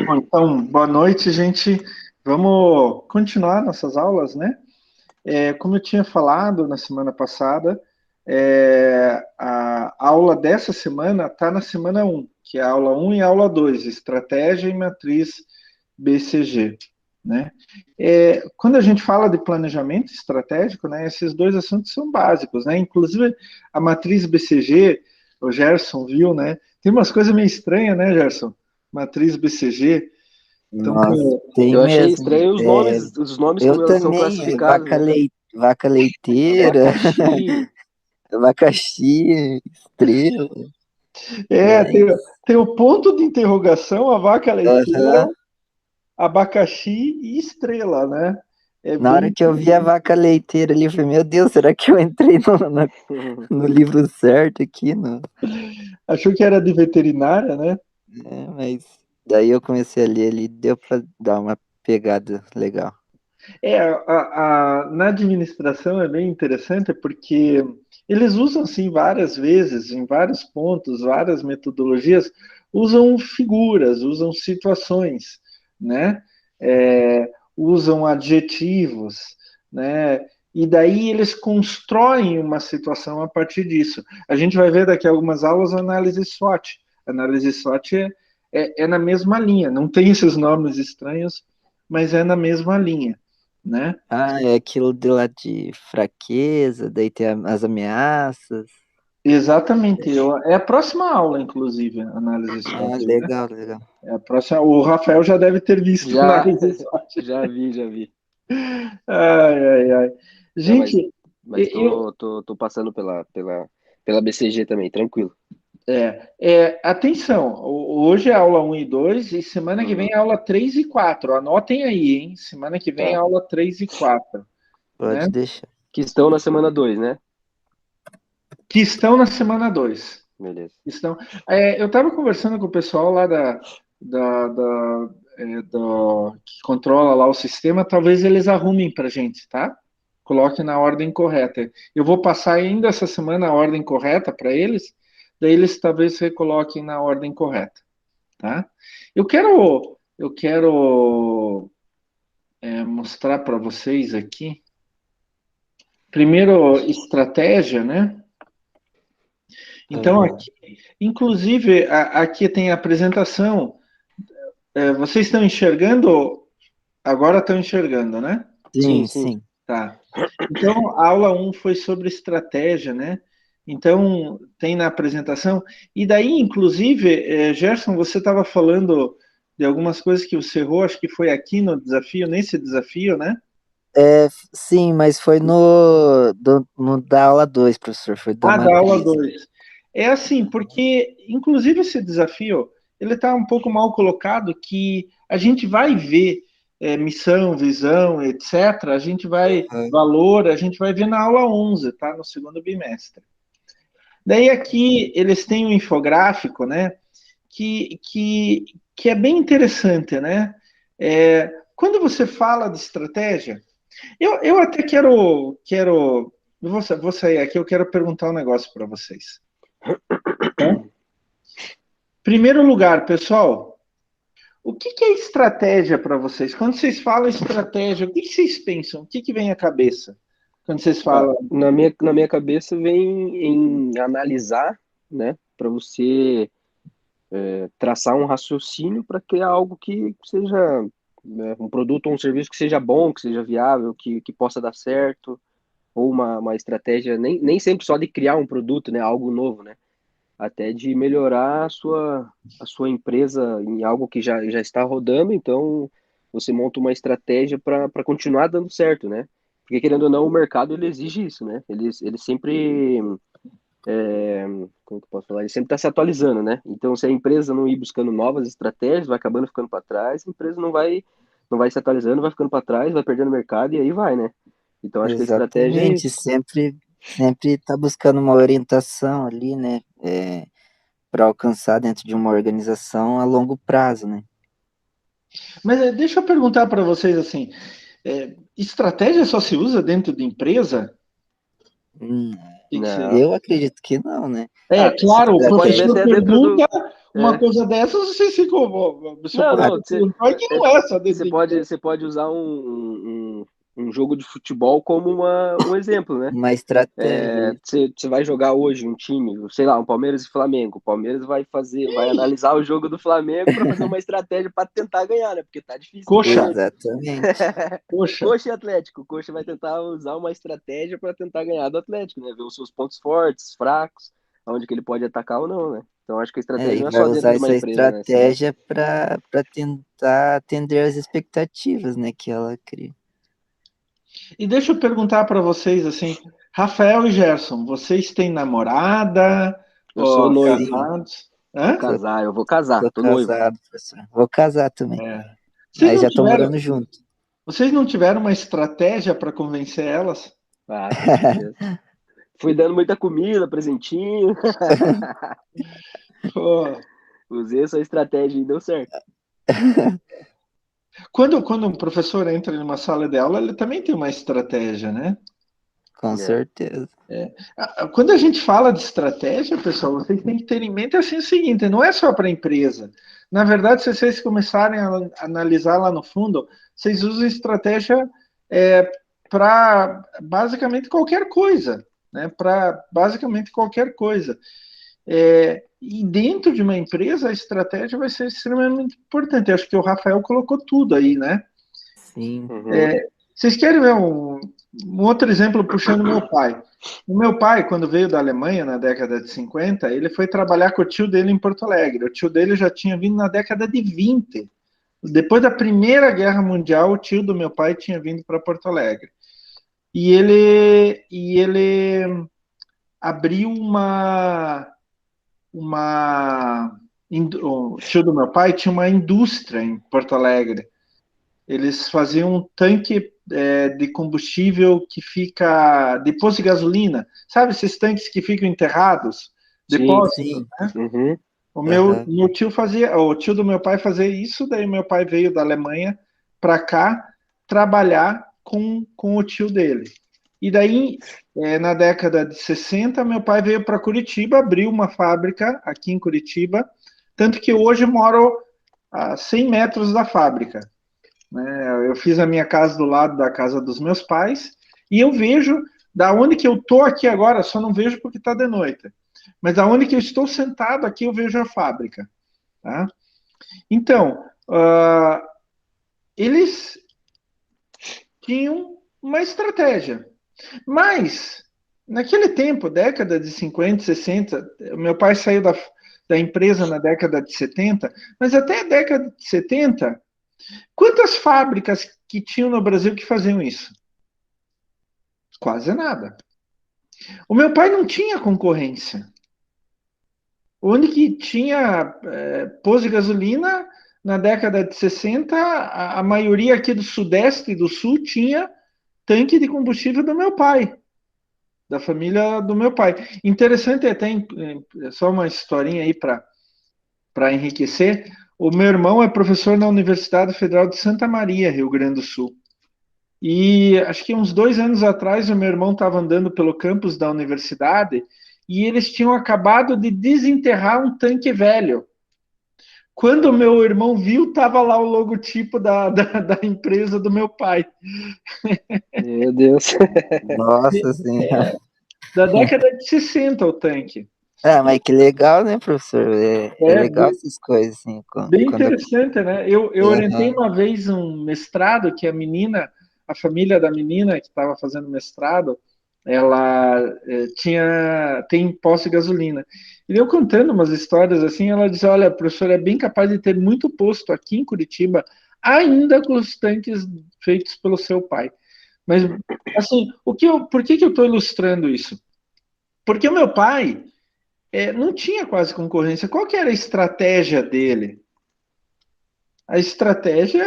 Bom, então, boa noite, gente. Vamos continuar nossas aulas, né? Como eu tinha falado na semana passada, a aula dessa semana está na semana um, que é a aula um e a aula 2, Estratégia e Matriz BCG, né? Quando a gente fala de planejamento estratégico, né, esses dois assuntos são básicos, né? Inclusive, a matriz BCG, o Gerson viu, né? Tem umas coisas meio estranhas, né, Gerson? Matriz BCG. Então, Nossa, tem Eu achei mesmo. estranho os nomes Eu como elas são também, classificados, né? vaca leiteira, Abacaxi. abacaxi, estrela, é, tem, mas tem o ponto de interrogação, a vaca leiteira, aham. abacaxi e estrela, né? É Na hora bem. que eu vi a vaca leiteira ali, eu falei, meu Deus, será que eu entrei no livro certo aqui? No... Achou que era de veterinária, né? Mas daí eu comecei a ler ali, deu pra dar uma pegada legal. Na administração é bem interessante porque eles usam, sim, várias vezes, em vários pontos, várias metodologias, usam figuras, usam situações, né? Usam adjetivos, né? E daí eles constroem uma situação a partir disso. A gente vai ver daqui a algumas aulas a análise SWOT. A análise SWOT é na mesma linha, não tem esses nomes estranhos, mas é na mesma linha, né? Ah, é aquilo de lá de fraqueza, daí tem as ameaças. Exatamente. É a próxima aula, inclusive, análise Ah, SWOT, né? legal, legal. É a próxima. O Rafael já deve ter visto Já, análise SWOT. já vi. Ai, ai, ai. Não, mas, Gente, mas eu, tô passando pela BCG também, tranquilo. atenção, hoje é aula um e 2 e semana que vem Uhum, é aula 3 e 4. Anotem aí, hein? Semana que vem é tá. aula 3 e 4, né? Pode deixar. Que estão na semana 2, né? Que estão na semana 2. Beleza. Eu estava conversando com o pessoal lá que controla lá o sistema, talvez eles arrumem para gente, tá? Coloque na ordem correta. Eu vou passar ainda essa semana a ordem correta para eles, daí eles talvez recoloquem na ordem correta, tá? Eu quero mostrar para vocês aqui, primeiro, estratégia, né? Então, Aham. aqui, inclusive, aqui tem a apresentação. Vocês estão enxergando? Agora estão enxergando, né? Sim, Sim, sim. sim. Tá. Então, a aula um foi sobre estratégia, né? Então, tem na apresentação. E daí, inclusive, Gerson, você estava falando de algumas coisas que você errou, acho que foi aqui no desafio, nesse desafio, né? Sim, mas foi no da aula 2, professor, foi da Ah, da aula matriz. 2. É assim, porque, inclusive, esse desafio, ele está um pouco mal colocado, que a gente vai ver missão, visão, etc., a gente vai, Aham. valor, a gente vai ver na aula 11, tá? No segundo bimestre. Daí aqui eles têm um infográfico, né? Que é bem interessante, né? Quando você fala de estratégia, eu até vou sair aqui, eu quero perguntar um negócio para vocês. Tá? Primeiro lugar, pessoal, o que é estratégia para vocês? Quando vocês falam estratégia, o que vocês pensam? O que vem à cabeça? Quando vocês Ah, falam. na minha cabeça vem em analisar, né? Para você traçar um raciocínio para criar algo que seja, né, um produto ou um serviço que seja bom, que seja viável, que possa dar certo, ou uma estratégia, nem sempre só de criar um produto, né? Algo novo, né? Até de melhorar a sua empresa em algo que já está rodando, então você monta uma estratégia para continuar dando certo, né? Porque querendo ou não, o mercado ele exige isso, né? Ele sempre, como que eu posso falar? Ele sempre está se atualizando, né? Então, se a empresa não ir buscando novas estratégias, vai acabando ficando para trás, a empresa não vai se atualizando, vai ficando para trás, vai perdendo mercado e aí vai, né? Então, acho que a estratégia é Exatamente, isso. sempre tá buscando uma orientação ali, né, para alcançar dentro de uma organização a longo prazo, né? Mas deixa eu perguntar para vocês assim: estratégia só se usa dentro de empresa? Hum, Que Não. eu acredito que não, né? Ah, claro, o você pode ver professor até dentro pergunta, do. uma coisa dessas, vocês ficam se Não, não, Vai que não é só você desse. pode usar um jogo de futebol como um exemplo, né? Uma estratégia. Você vai jogar hoje um time, sei lá, um Palmeiras e Flamengo. O Palmeiras vai analisar o jogo do Flamengo para fazer uma estratégia para tentar ganhar, né? Porque tá difícil de Coxa, ganhar. Exatamente. coxa. Coxa e Atlético. O Coxa vai tentar usar uma estratégia para tentar ganhar do Atlético, né? Ver os seus pontos fortes, fracos, onde que ele pode atacar ou não, né? Então acho que a É, estratégia e não é vai só dentro usar de uma essa empresa, né? Assim, estratégia para tentar atender as expectativas, né, que ela cria. E deixa eu perguntar para vocês assim, Rafael e Gerson, vocês têm namorada eu sou ou noivo, Sim, casados? vou Hã? casar, eu vou casar, tô tô noivo. casado, professor. Vou casar também. É. Vocês Aí não já tô tiveram, morando junto. vocês não tiveram uma estratégia para convencer elas? Ah, com certeza. Fui dando muita comida, presentinho. Pô, Usei essa estratégia e deu certo. quando um professor entra em uma sala de aula, ele também tem uma estratégia, né? Com É. certeza. Quando a gente fala de estratégia, pessoal, vocês têm que ter em mente assim o seguinte: não é só para a empresa. Na verdade, se vocês começarem a analisar lá no fundo, vocês usam estratégia para basicamente qualquer coisa, né? Para basicamente qualquer coisa. E dentro de uma empresa, a estratégia vai ser extremamente importante. Acho que o Rafael colocou tudo aí, né? Sim. Uhum. Vocês querem ver um outro exemplo puxando meu pai? O meu pai, quando veio da Alemanha na década de 50, ele foi trabalhar com o tio dele em Porto Alegre. O tio dele já tinha vindo na década de 20. Depois da Primeira Guerra Mundial, o tio do meu pai tinha vindo para Porto Alegre. E ele abriu o tio do meu pai tinha uma indústria em Porto Alegre. Eles faziam um tanque de combustível que fica depois de gasolina. Sabe esses tanques que ficam enterrados? Sim. Depósito, Sim. né? Uhum. O meu, Aham. meu tio fazia, o tio do meu pai fazia isso, daí meu pai veio da Alemanha para cá trabalhar com o tio dele. E daí, na década de 60, meu pai veio para Curitiba, abriu uma fábrica aqui em Curitiba, tanto que hoje moro a 100 metros da fábrica, né? Eu fiz a minha casa do lado da casa dos meus pais e eu vejo da onde que eu tô aqui agora, só não vejo porque está de noite. Mas da onde que eu estou sentado aqui, eu vejo a fábrica. Tá? Então, eles tinham uma estratégia. Mas, naquele tempo, década de 50, 60, meu pai saiu da empresa na década de 70, mas até a década de 70, quantas fábricas que tinham no Brasil que faziam isso? Quase nada. O meu pai não tinha concorrência. Onde que tinha posto de gasolina na década de 60, a maioria aqui do Sudeste e do Sul tinha tanque de combustível do meu pai, da família do meu pai. Interessante até, só uma historinha aí para enriquecer, o meu irmão é professor na Universidade Federal de Santa Maria, Rio Grande do Sul. E acho que uns 2 anos atrás, o meu irmão estava andando pelo campus da universidade e eles tinham acabado de desenterrar um tanque velho. Quando o meu irmão viu, estava lá o logotipo da empresa do meu pai. Meu Deus. Nossa Senhora. Da década de 60 o tanque. Ah, mas que legal, né, professor? É É legal bem, essas coisas, assim, bem quando... interessante, né? Eu orientei Aham. uma vez um mestrado que a família da menina que estava fazendo mestrado, ela tem posto de gasolina. E eu contando umas histórias assim, ela diz, olha, professor, é bem capaz de ter muito posto aqui em Curitiba, ainda com os tanques feitos pelo seu pai. Mas, assim, por que eu estou ilustrando isso? Porque o meu pai não tinha quase concorrência. Qual que era a estratégia dele? A estratégia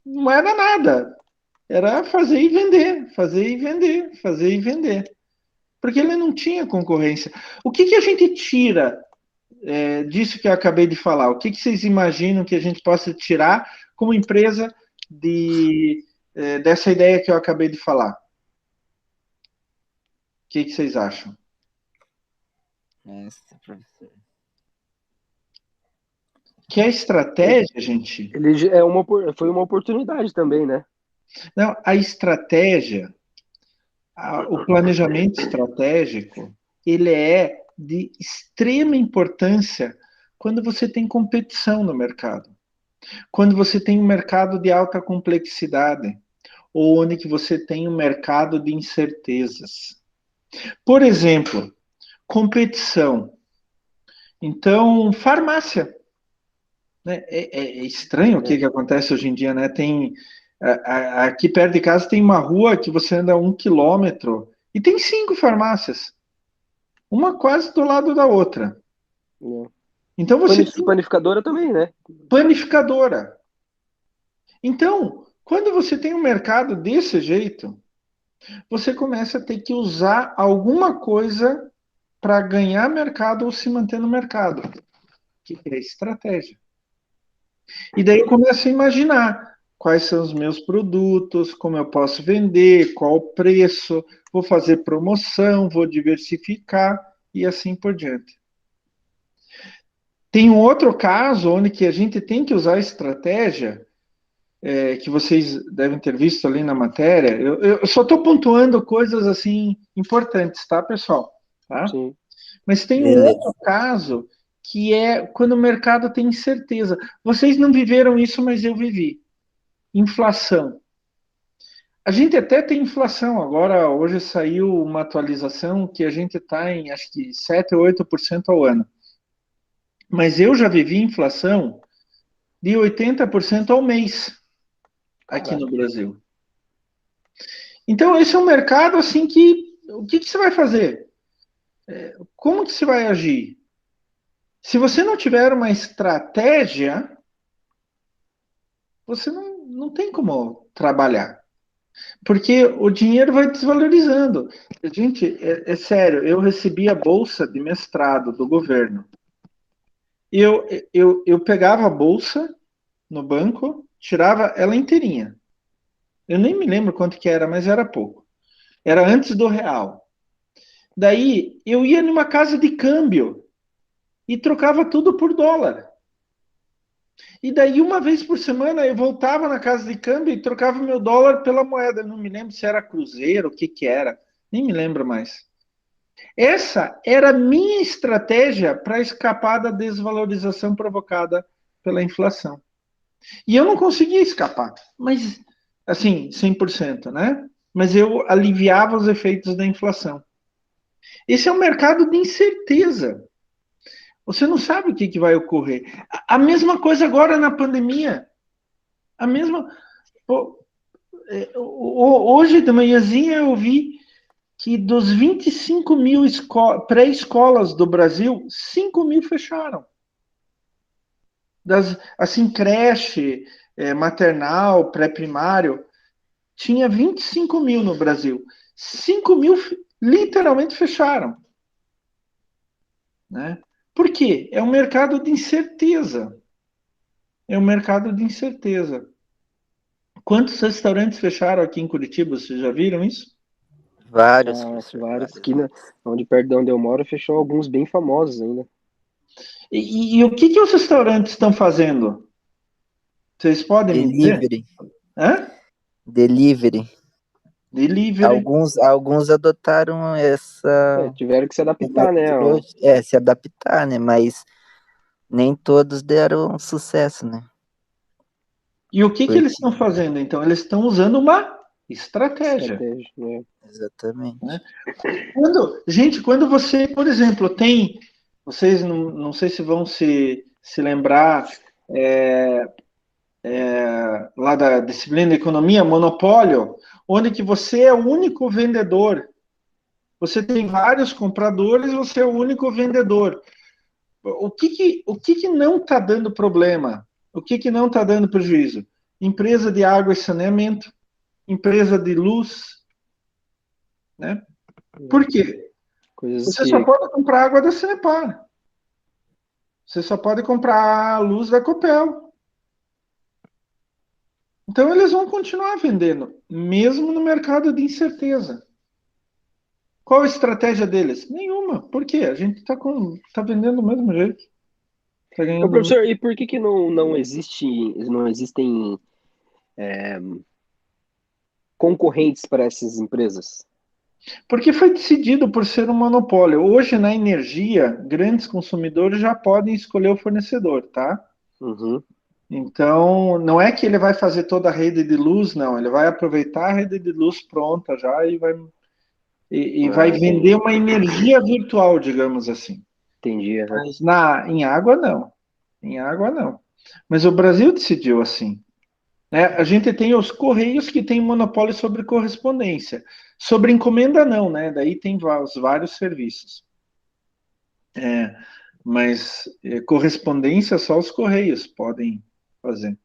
não era nada. Era fazer e vender, fazer e vender, fazer e vender. Porque ele não tinha concorrência. O que a gente tira disso que eu acabei de falar? O que vocês imaginam que a gente possa tirar como empresa dessa ideia que eu acabei de falar? O que vocês acham? Nossa, professor. que a estratégia, gente... Foi uma oportunidade também, né? Não, a estratégia, o planejamento estratégico, ele é de extrema importância quando você tem competição no mercado. Quando você tem um mercado de alta complexidade, ou onde que você tem um mercado de incertezas. Por exemplo, competição. Então, farmácia. Né? É estranho o que acontece hoje em dia, né? Aqui perto de casa tem uma rua que você anda 1 quilômetro e tem 5 farmácias. Uma quase do lado da outra. É. Então você tem Panificadora também, né? panificadora. Então, quando você tem um mercado desse jeito, você começa a ter que usar alguma coisa para ganhar mercado ou se manter no mercado. Que é estratégia. E daí eu começo a imaginar quais são os meus produtos, como eu posso vender, qual o preço, vou fazer promoção, vou diversificar e assim por diante. Tem um outro caso onde que a gente tem que usar estratégia, que vocês devem ter visto ali na matéria. Eu só estou pontuando coisas assim importantes, tá, pessoal? Tá? Sim. Mas tem um Beleza. outro caso que é quando o mercado tem incerteza. Vocês não viveram isso, mas eu vivi. Inflação. A gente até tem inflação. Agora, hoje saiu uma atualização que a gente está em, acho que 7 ou 8% ao ano. Mas eu já vivi inflação de 80% ao mês aqui no Brasil. Então, esse é um mercado assim que... O que você vai fazer? Como que você vai agir? Se você não tiver uma estratégia, você não tem como trabalhar. Porque o dinheiro vai desvalorizando. Gente, é sério, eu recebi a bolsa de mestrado do governo. Eu pegava a bolsa no banco, tirava ela inteirinha. Eu nem me lembro quanto que era, mas era pouco. Era antes do real. Daí eu ia numa casa de câmbio e trocava tudo por dólar. E daí, uma vez por semana, eu voltava na casa de câmbio e trocava meu dólar pela moeda. Eu não me lembro se era cruzeiro, o que que era. Nem me lembro mais. Essa era a minha estratégia para escapar da desvalorização provocada pela inflação. E eu não conseguia escapar, mas, assim, 100%, né? Mas eu aliviava os efeitos da inflação. Esse é um mercado de incerteza. Você não sabe o que vai ocorrer. A mesma coisa agora na pandemia. A mesma. Hoje de manhãzinha eu vi que dos 25 mil pré-escolas do Brasil, 5 mil fecharam. Assim, creche, maternal, pré-primário, tinha 25 mil no Brasil. 5 mil literalmente fecharam. Né? Por quê? É um mercado de incerteza. É um mercado de incerteza. Quantos restaurantes fecharam aqui em Curitiba? Vocês já viram isso? Vários, vários. Aqui perto de onde eu moro, fechou alguns bem famosos ainda. E o que os restaurantes estão fazendo? Vocês podem me dizer? Delivery. Hã? Delivery. Delivery. Alguns adotaram essa. Tiveram que se adaptar, né? Se adaptar, né? Mas nem todos deram sucesso, né? E o que eles estão fazendo, então? Eles estão usando uma estratégia. Né? Exatamente. Né? Quando você, por exemplo, tem... Vocês não sei se vão se lembrar lá da disciplina de economia, monopólio, onde que você é o único vendedor. Você tem vários compradores, você é o único vendedor. O que não está dando problema? O que não está dando prejuízo? Empresa de água e saneamento, empresa de luz, né? Por quê? Você só pode comprar água da Sanepar. Você só pode comprar a luz da Copel. Então eles vão continuar vendendo, mesmo no mercado de incerteza. Qual a estratégia deles? Nenhuma. Por quê? A gente está vendendo do mesmo jeito. Tá Ô, ganhando muito. professor, e por que que não existem concorrentes para essas empresas? Porque foi decidido por ser um monopólio. Hoje, na energia, grandes consumidores já podem escolher o fornecedor, tá? Uhum. Então, não é que ele vai fazer toda a rede de luz, não. Ele vai aproveitar a rede de luz pronta já e vai Ah, vender entendi. uma energia virtual, digamos assim. Entendi, aham. Mas em água, não. Em água, não. Mas o Brasil decidiu assim. Né? A gente tem os Correios que têm monopólio sobre correspondência. Sobre encomenda, não, né? Daí tem os vários serviços. Mas correspondência só os Correios podem fazer.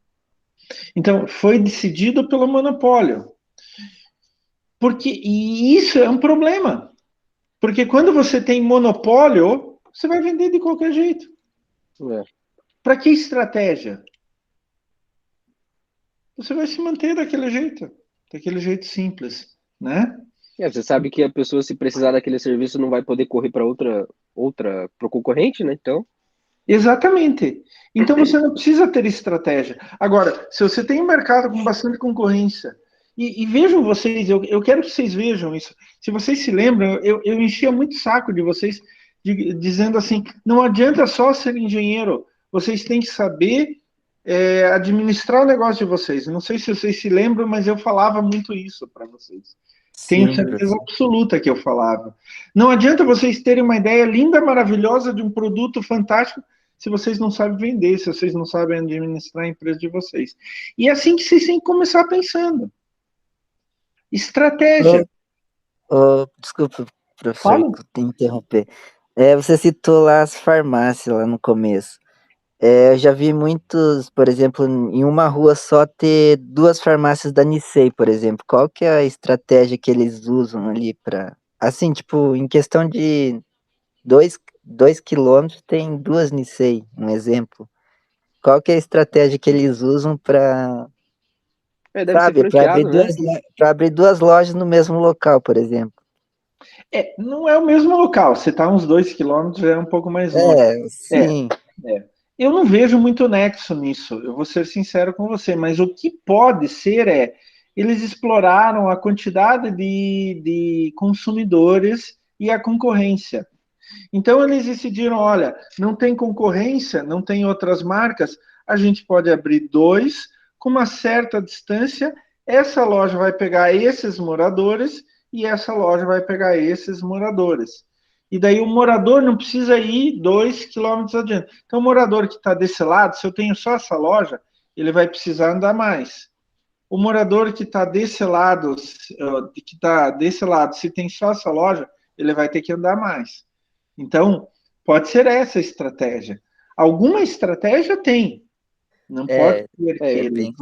Então, foi decidido pelo monopólio. E isso é um problema. Porque quando você tem monopólio, você vai vender de qualquer jeito. É. Para que estratégia? Você vai se manter daquele jeito simples, né? Você sabe que a pessoa, se precisar daquele serviço, não vai poder correr para para o concorrente, né? Então, Exatamente. Então você não precisa ter estratégia. Agora, se você tem um mercado com bastante concorrência, e vejam vocês, eu quero que vocês vejam isso. Se vocês se lembram, eu enchia muito saco de vocês dizendo assim: não adianta só ser engenheiro, vocês têm que saber administrar o negócio de vocês. Não sei se vocês se lembram, mas eu falava muito isso para vocês. Tenho Sim, certeza professor. absoluta que eu falava. Não adianta vocês terem uma ideia linda, maravilhosa de um produto fantástico se vocês não sabem vender, se vocês não sabem administrar a empresa de vocês. E é assim que vocês têm que começar pensando. Estratégia. Ô, desculpa, professor, Fala. que eu tenho que interromper. Você citou lá as farmácias lá no começo. Eu já vi muitos, por exemplo, em uma rua só ter duas farmácias da Nissei, por exemplo. Qual que é a estratégia que eles usam ali para, assim, tipo, em questão de dois quilômetros tem duas Nissei, um exemplo. Qual que é a estratégia que eles usam para, deve ser sabe, franqueado, né? para abrir duas lojas no mesmo local, por exemplo? Não é o mesmo local. Você está uns 2 quilômetros, já é um pouco mais longe. É, Sim. é. Eu não vejo muito nexo nisso, eu vou ser sincero com você, mas o que pode ser eles exploraram a quantidade de consumidores e a concorrência. Então eles decidiram, olha, não tem concorrência, não tem outras marcas, a gente pode abrir dois com uma certa distância, essa loja vai pegar esses moradores e essa loja vai pegar esses moradores. E daí o morador não precisa ir 2 quilômetros adiante. Então o morador que está desse lado, se eu tenho só essa loja, ele vai precisar andar mais. O morador que está desse lado, se tem só essa loja, ele vai ter que andar mais. Então, pode ser essa a estratégia. Alguma estratégia tem, não pode É, ser é que. bem.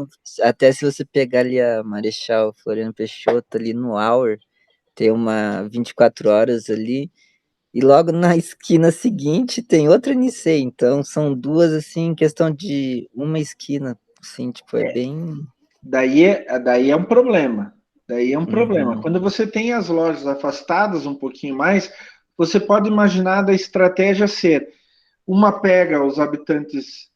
Até se você pegar ali a Marechal Floriano Peixoto ali no Hour, tem uma 24 horas ali, e logo na esquina seguinte tem outra Nissei. Então são duas assim, em questão de uma esquina. Assim, tipo, é bem. Daí é um problema. Daí é um problema. Uhum. Quando você tem as lojas afastadas um pouquinho mais, você pode imaginar da estratégia ser uma pega os habitantes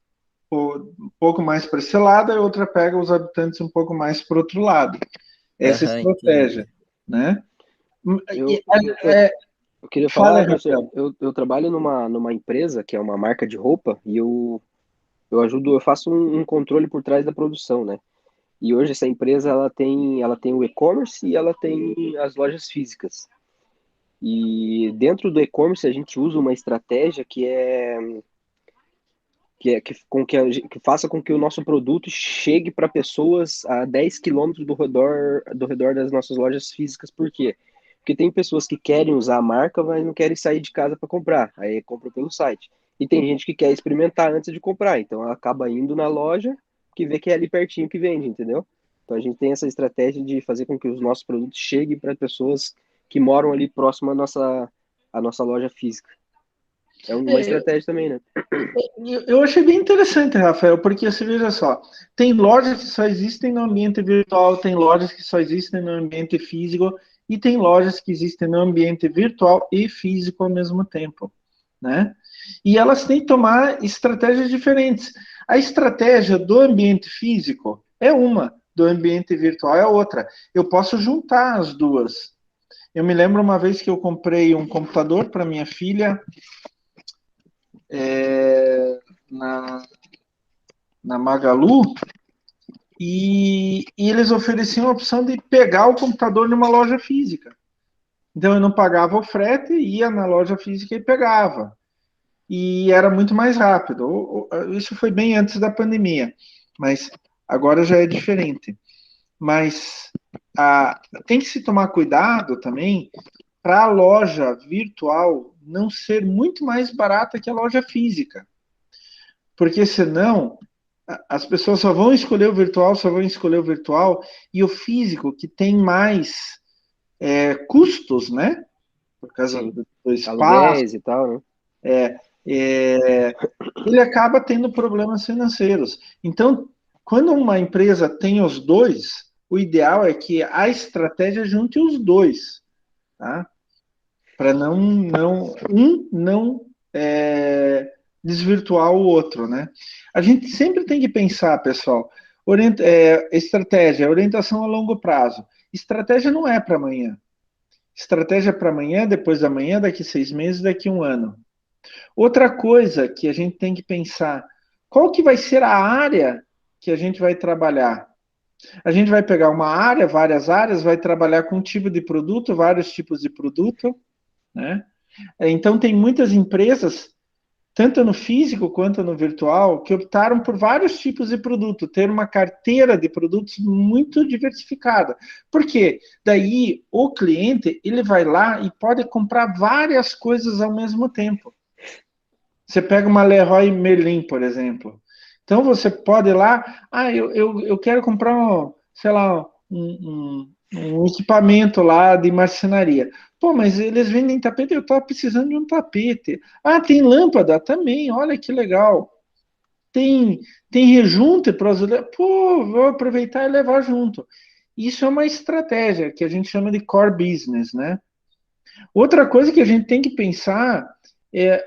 um pouco mais para esse lado e outra pega os habitantes um pouco mais para o outro lado. Essa Aham, entendi. estratégia, né? Eu, eu, É, eu queria fala, falar, professor, Rafael. eu trabalho numa empresa que é uma marca de roupa e eu faço um controle por trás da produção, né? E hoje essa empresa ela tem o e-commerce e ela tem as lojas físicas. E dentro do e-commerce a gente usa uma estratégia que faça com que o nosso produto chegue para pessoas a 10 quilômetros do redor das nossas lojas físicas. Por quê? Porque tem pessoas que querem usar a marca, mas não querem sair de casa para comprar. Aí compra pelo site. E tem gente que quer experimentar antes de comprar. Então ela acaba indo na loja que vê que é ali pertinho que vende, entendeu? Então a gente tem essa estratégia de fazer com que os nossos produtos cheguem para pessoas que moram ali próximo à nossa loja física. É uma É, estratégia também, né? eu achei bem interessante, Rafael, porque você veja só, tem lojas que só existem no ambiente virtual, tem lojas que só existem no ambiente físico, e tem lojas que existem no ambiente virtual e físico ao mesmo tempo, né? E elas têm que tomar estratégias diferentes. A estratégia do ambiente físico é uma, do ambiente virtual é outra. Eu posso juntar as duas. Eu me lembro uma vez que eu comprei um computador para minha filha na Magalu, e eles ofereciam a opção de pegar o computador numa loja física. Então eu não pagava o frete, ia na loja física e pegava. E era muito mais rápido. Isso foi bem antes da pandemia, mas agora já é diferente. Mas tem que se tomar cuidado também para a loja virtual não ser muito mais barata que a loja física. Porque senão as pessoas só vão escolher o virtual, e o físico, que tem mais custos, né? Por causa do espaço, aluguéis e tal, né? Ele acaba tendo problemas financeiros. Então, quando uma empresa tem os dois, o ideal é que a estratégia junte os dois, tá? Para não desvirtuar o outro, né? A gente sempre tem que pensar, pessoal, estratégia, orientação a longo prazo. Estratégia não é para amanhã. Estratégia para amanhã, depois da manhã, daqui 6 meses, daqui 1 ano. Outra coisa que a gente tem que pensar, qual que vai ser a área que a gente vai trabalhar? A gente vai pegar uma área, várias áreas, vai trabalhar com um tipo de produto, vários tipos de produto, né? Então, tem muitas empresas, tanto no físico quanto no virtual, que optaram por vários tipos de produto, ter uma carteira de produtos muito diversificada. Por quê? Daí, o cliente, ele vai lá e pode comprar várias coisas ao mesmo tempo. Você pega uma Leroy Merlin, por exemplo. Então, você pode ir lá, eu quero comprar, sei lá, um equipamento lá de marcenaria. Pô, mas eles vendem tapete, eu estava precisando de um tapete. Ah, tem lâmpada também, olha que legal. Tem rejunte para os... Pô, vou aproveitar e levar junto. Isso é uma estratégia que a gente chama de core business, né? Outra coisa que a gente tem que pensar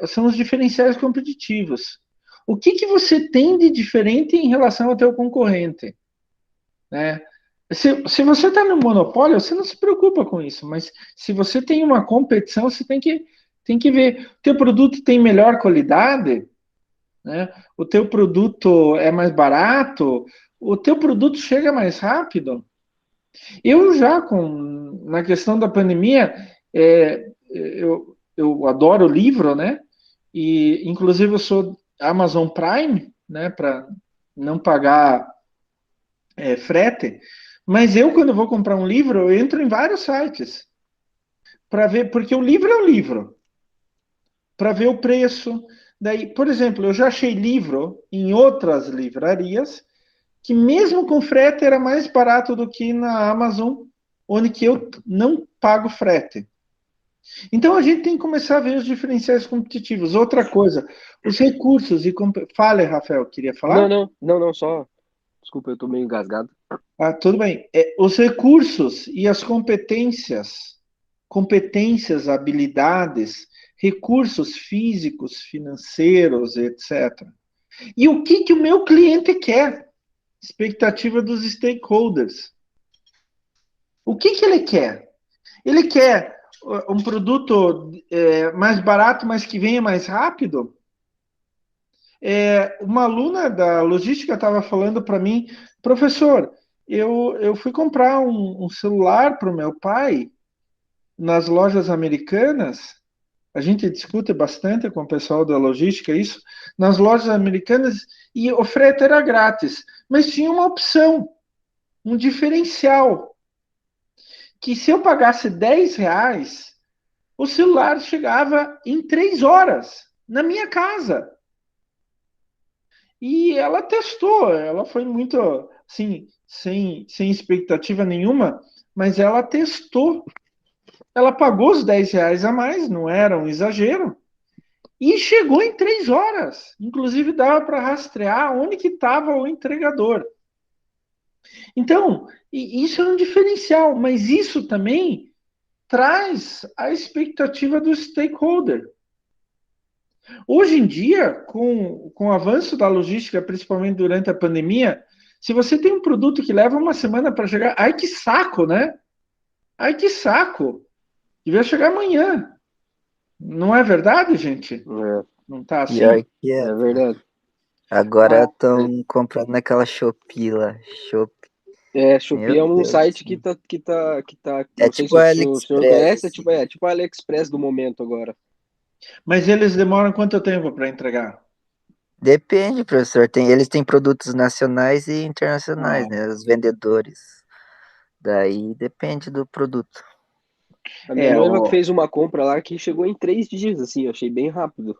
são os diferenciais competitivos. O que você tem de diferente em relação ao teu concorrente? Né? Se você está no monopólio, você não se preocupa com isso, mas se você tem uma competição, você tem que ver. O teu produto tem melhor qualidade? Né? O teu produto é mais barato? O teu produto chega mais rápido? Eu já, na questão da pandemia, eu adoro livro, né? E, inclusive, eu sou Amazon Prime, né? Para não pagar frete. Mas eu, quando vou comprar um livro, eu entro em vários sites para ver, porque o livro é o livro, para ver o preço. Daí, por exemplo, eu já achei livro em outras livrarias que mesmo com frete era mais barato do que na Amazon, onde que eu não pago frete. Então a gente tem que começar a ver os diferenciais competitivos. Outra coisa, os recursos e fale, Rafael, queria falar? Não, só. Desculpa, eu tô meio engasgado. Tudo bem. Os recursos e as competências, habilidades, recursos físicos, financeiros, etc. E o que o meu cliente quer? Expectativa dos stakeholders. O que ele quer? Ele quer um produto mais barato, mas que venha mais rápido? Uma aluna da logística estava falando para mim, professor, eu fui comprar um celular para o meu pai nas lojas americanas. A gente discute bastante com o pessoal da logística isso, nas lojas americanas, e o frete era grátis, mas tinha uma opção, um diferencial, que se eu pagasse R$ 10, o celular chegava em 3 horas na minha casa. E ela testou, ela foi muito assim, sem expectativa nenhuma, mas ela testou. Ela pagou os R$ 10 a mais, não era um exagero, e chegou em 3 horas. Inclusive dava para rastrear onde que estava o entregador. Então, isso é um diferencial, mas isso também traz a expectativa do stakeholder. Hoje em dia, com o avanço da logística, principalmente durante a pandemia, se você tem um produto que leva uma semana para chegar, ai que saco, né? Ai que saco! Devia chegar amanhã. Não é verdade, gente? É, Não tá assim? Pior que é. é verdade. Agora Ah, estão comprando naquela Shopee lá. Shopee. Meu Shopee é um Deus do site céu. não É sei tipo se a o senhor AliExpress, conhece, assim. é tipo a AliExpress do momento agora. mas eles demoram quanto tempo para entregar? Depende, professor. Eles têm produtos nacionais e internacionais, Ah, né? Os vendedores. Daí depende do produto. A minha é, noiva que o, fez uma compra lá que chegou em 3 dias, assim, eu achei bem rápido.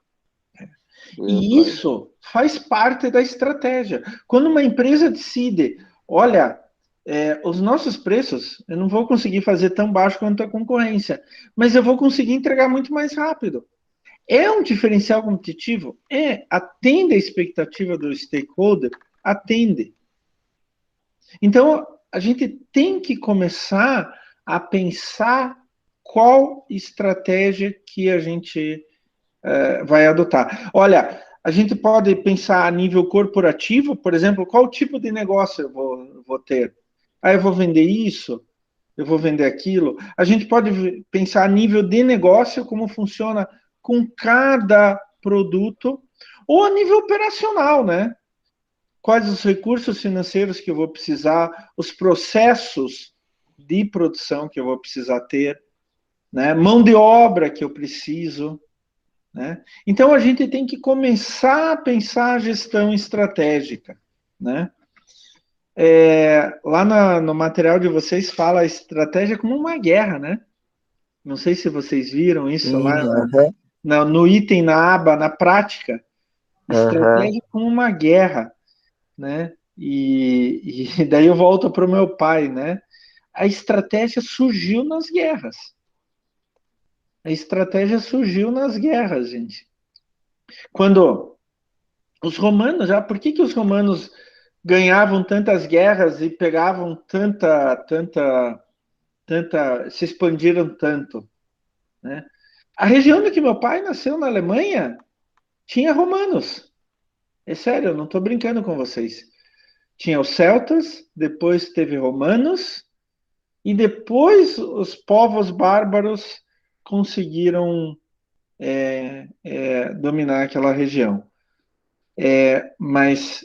e Mas, isso faz parte da estratégia. Quando uma empresa decide, olha, os nossos preços, eu não vou conseguir fazer tão baixo quanto a concorrência, mas eu vou conseguir entregar muito mais rápido. É um diferencial competitivo? Atende a expectativa do stakeholder? Atende. Então, a gente tem que começar a pensar qual estratégia que a gente vai adotar. Olha, a gente pode pensar a nível corporativo, por exemplo, qual tipo de negócio eu vou ter? Ah, eu vou vender isso, eu vou vender aquilo. A gente pode pensar a nível de negócio, como funciona com cada produto, ou a nível operacional, né? Quais os recursos financeiros que eu vou precisar, os processos de produção que eu vou precisar ter, né? Mão de obra que eu preciso, né? Então a gente tem que começar a pensar a gestão estratégica, né? Lá no material de vocês fala a estratégia como uma guerra, né? Não sei se vocês viram isso lá Sim, aham, no item, na aba, na prática. aham. Estratégia como uma guerra, né? E daí eu volto para o meu pai, né? A estratégia surgiu nas guerras. A estratégia surgiu nas guerras, gente. Quando os romanos, por que os romanos ganhavam tantas guerras e pegavam se expandiram tanto, né? A região em que meu pai nasceu, na Alemanha, tinha romanos. É sério, eu não estou brincando com vocês. Tinha os celtas, depois teve romanos, e depois os povos bárbaros conseguiram dominar aquela região. Mas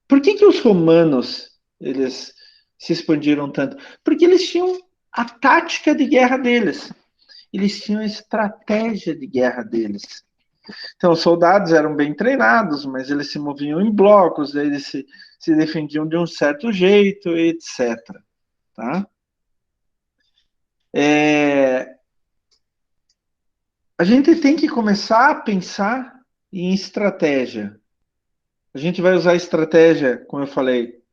por que os romanos eles se expandiram tanto? Porque eles tinham a tática de guerra deles. Eles tinham a estratégia de guerra deles. Então, os soldados eram bem treinados, mas eles se moviam em blocos, eles se defendiam de um certo jeito, etc. Tá? É, a gente tem que começar a pensar em estratégia. A gente vai usar estratégia, como eu falei,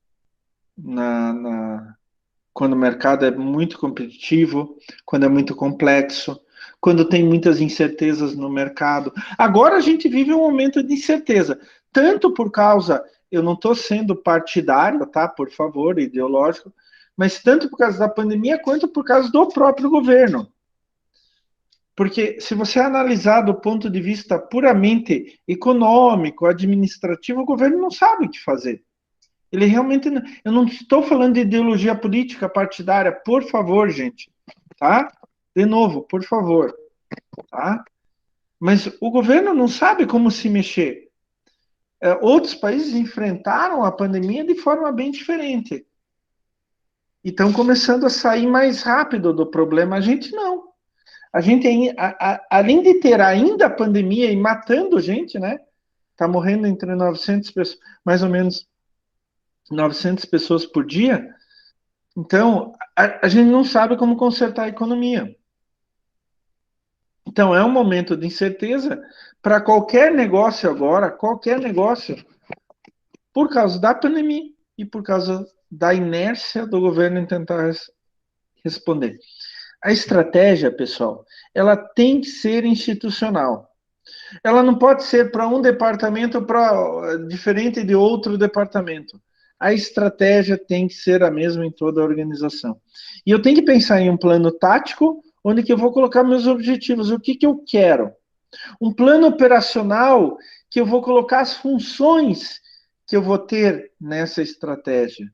quando o mercado é muito competitivo, quando é muito complexo, quando tem muitas incertezas no mercado. Agora a gente vive um momento de incerteza, tanto por causa, eu não estou sendo partidário, tá? Por favor, ideológico, mas tanto por causa da pandemia quanto por causa do próprio governo. Porque se você analisar do ponto de vista puramente econômico, administrativo, o governo não sabe o que fazer. Ele realmente. Eu não estou falando de ideologia política partidária, por favor, gente. Tá? De novo, por favor. Tá? Mas o governo não sabe como se mexer. Outros países enfrentaram a pandemia de forma bem diferente. E estão começando a sair mais rápido do problema. A gente não. A gente, além de ter ainda a pandemia e matando gente, né? Está morrendo entre 900 pessoas, mais ou menos 900 pessoas por dia. Então, a gente não sabe como consertar a economia. Então, é um momento de incerteza para qualquer negócio agora, qualquer negócio, por causa da pandemia e por causa da inércia do governo em tentar responder. A estratégia, pessoal, ela tem que ser institucional. Ela não pode ser para um departamento diferente de outro departamento. A estratégia tem que ser a mesma em toda a organização. E eu tenho que pensar em um plano tático, onde que eu vou colocar meus objetivos, o que eu quero. Um plano operacional que eu vou colocar as funções que eu vou ter nessa estratégia.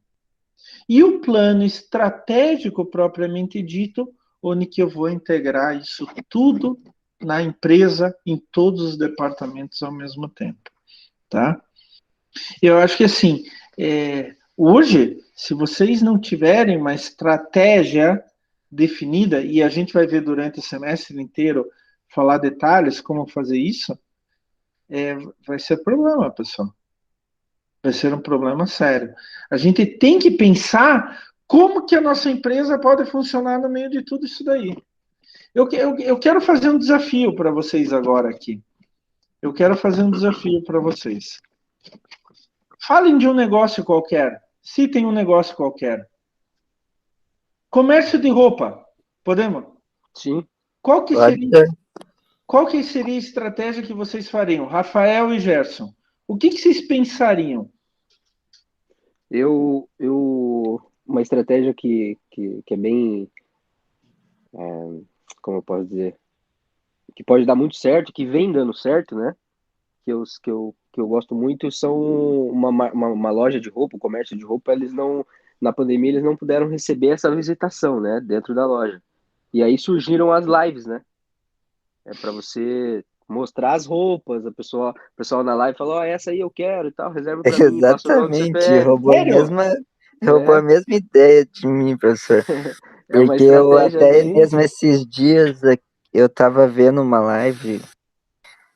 E o plano estratégico propriamente dito, onde que eu vou integrar isso tudo na empresa, em todos os departamentos ao mesmo tempo, tá? Eu acho que assim, hoje, se vocês não tiverem uma estratégia definida, e a gente vai ver durante o semestre inteiro falar detalhes como fazer isso, vai ser problema, pessoal. Vai ser um problema sério. A gente tem que pensar como que a nossa empresa pode funcionar no meio de tudo isso daí. Eu quero fazer um desafio para vocês agora aqui. Eu quero fazer um desafio para vocês. Falem de um negócio qualquer. Citem um negócio qualquer. Comércio de roupa. Podemos? Sim. Qual que seria a estratégia que vocês fariam? Rafael e Gerson. O que vocês pensariam? Uma estratégia que é bem, como eu posso dizer, que pode dar muito certo, que vem dando certo, né? Que eu gosto muito são uma loja de roupa, um comércio de roupa, eles não, na pandemia, eles não puderam receber essa visitação, né, dentro da loja. E aí surgiram as lives, né? É para você mostrar as roupas, o pessoal na live fala, ó, essa aí eu quero e tal, reserva para mim, passa o nome do Exatamente, CPF. Sério? roubou a É, mesma ideia de mim, professor. é uma Porque eu estratégia até bem. mesmo esses dias eu tava vendo uma live,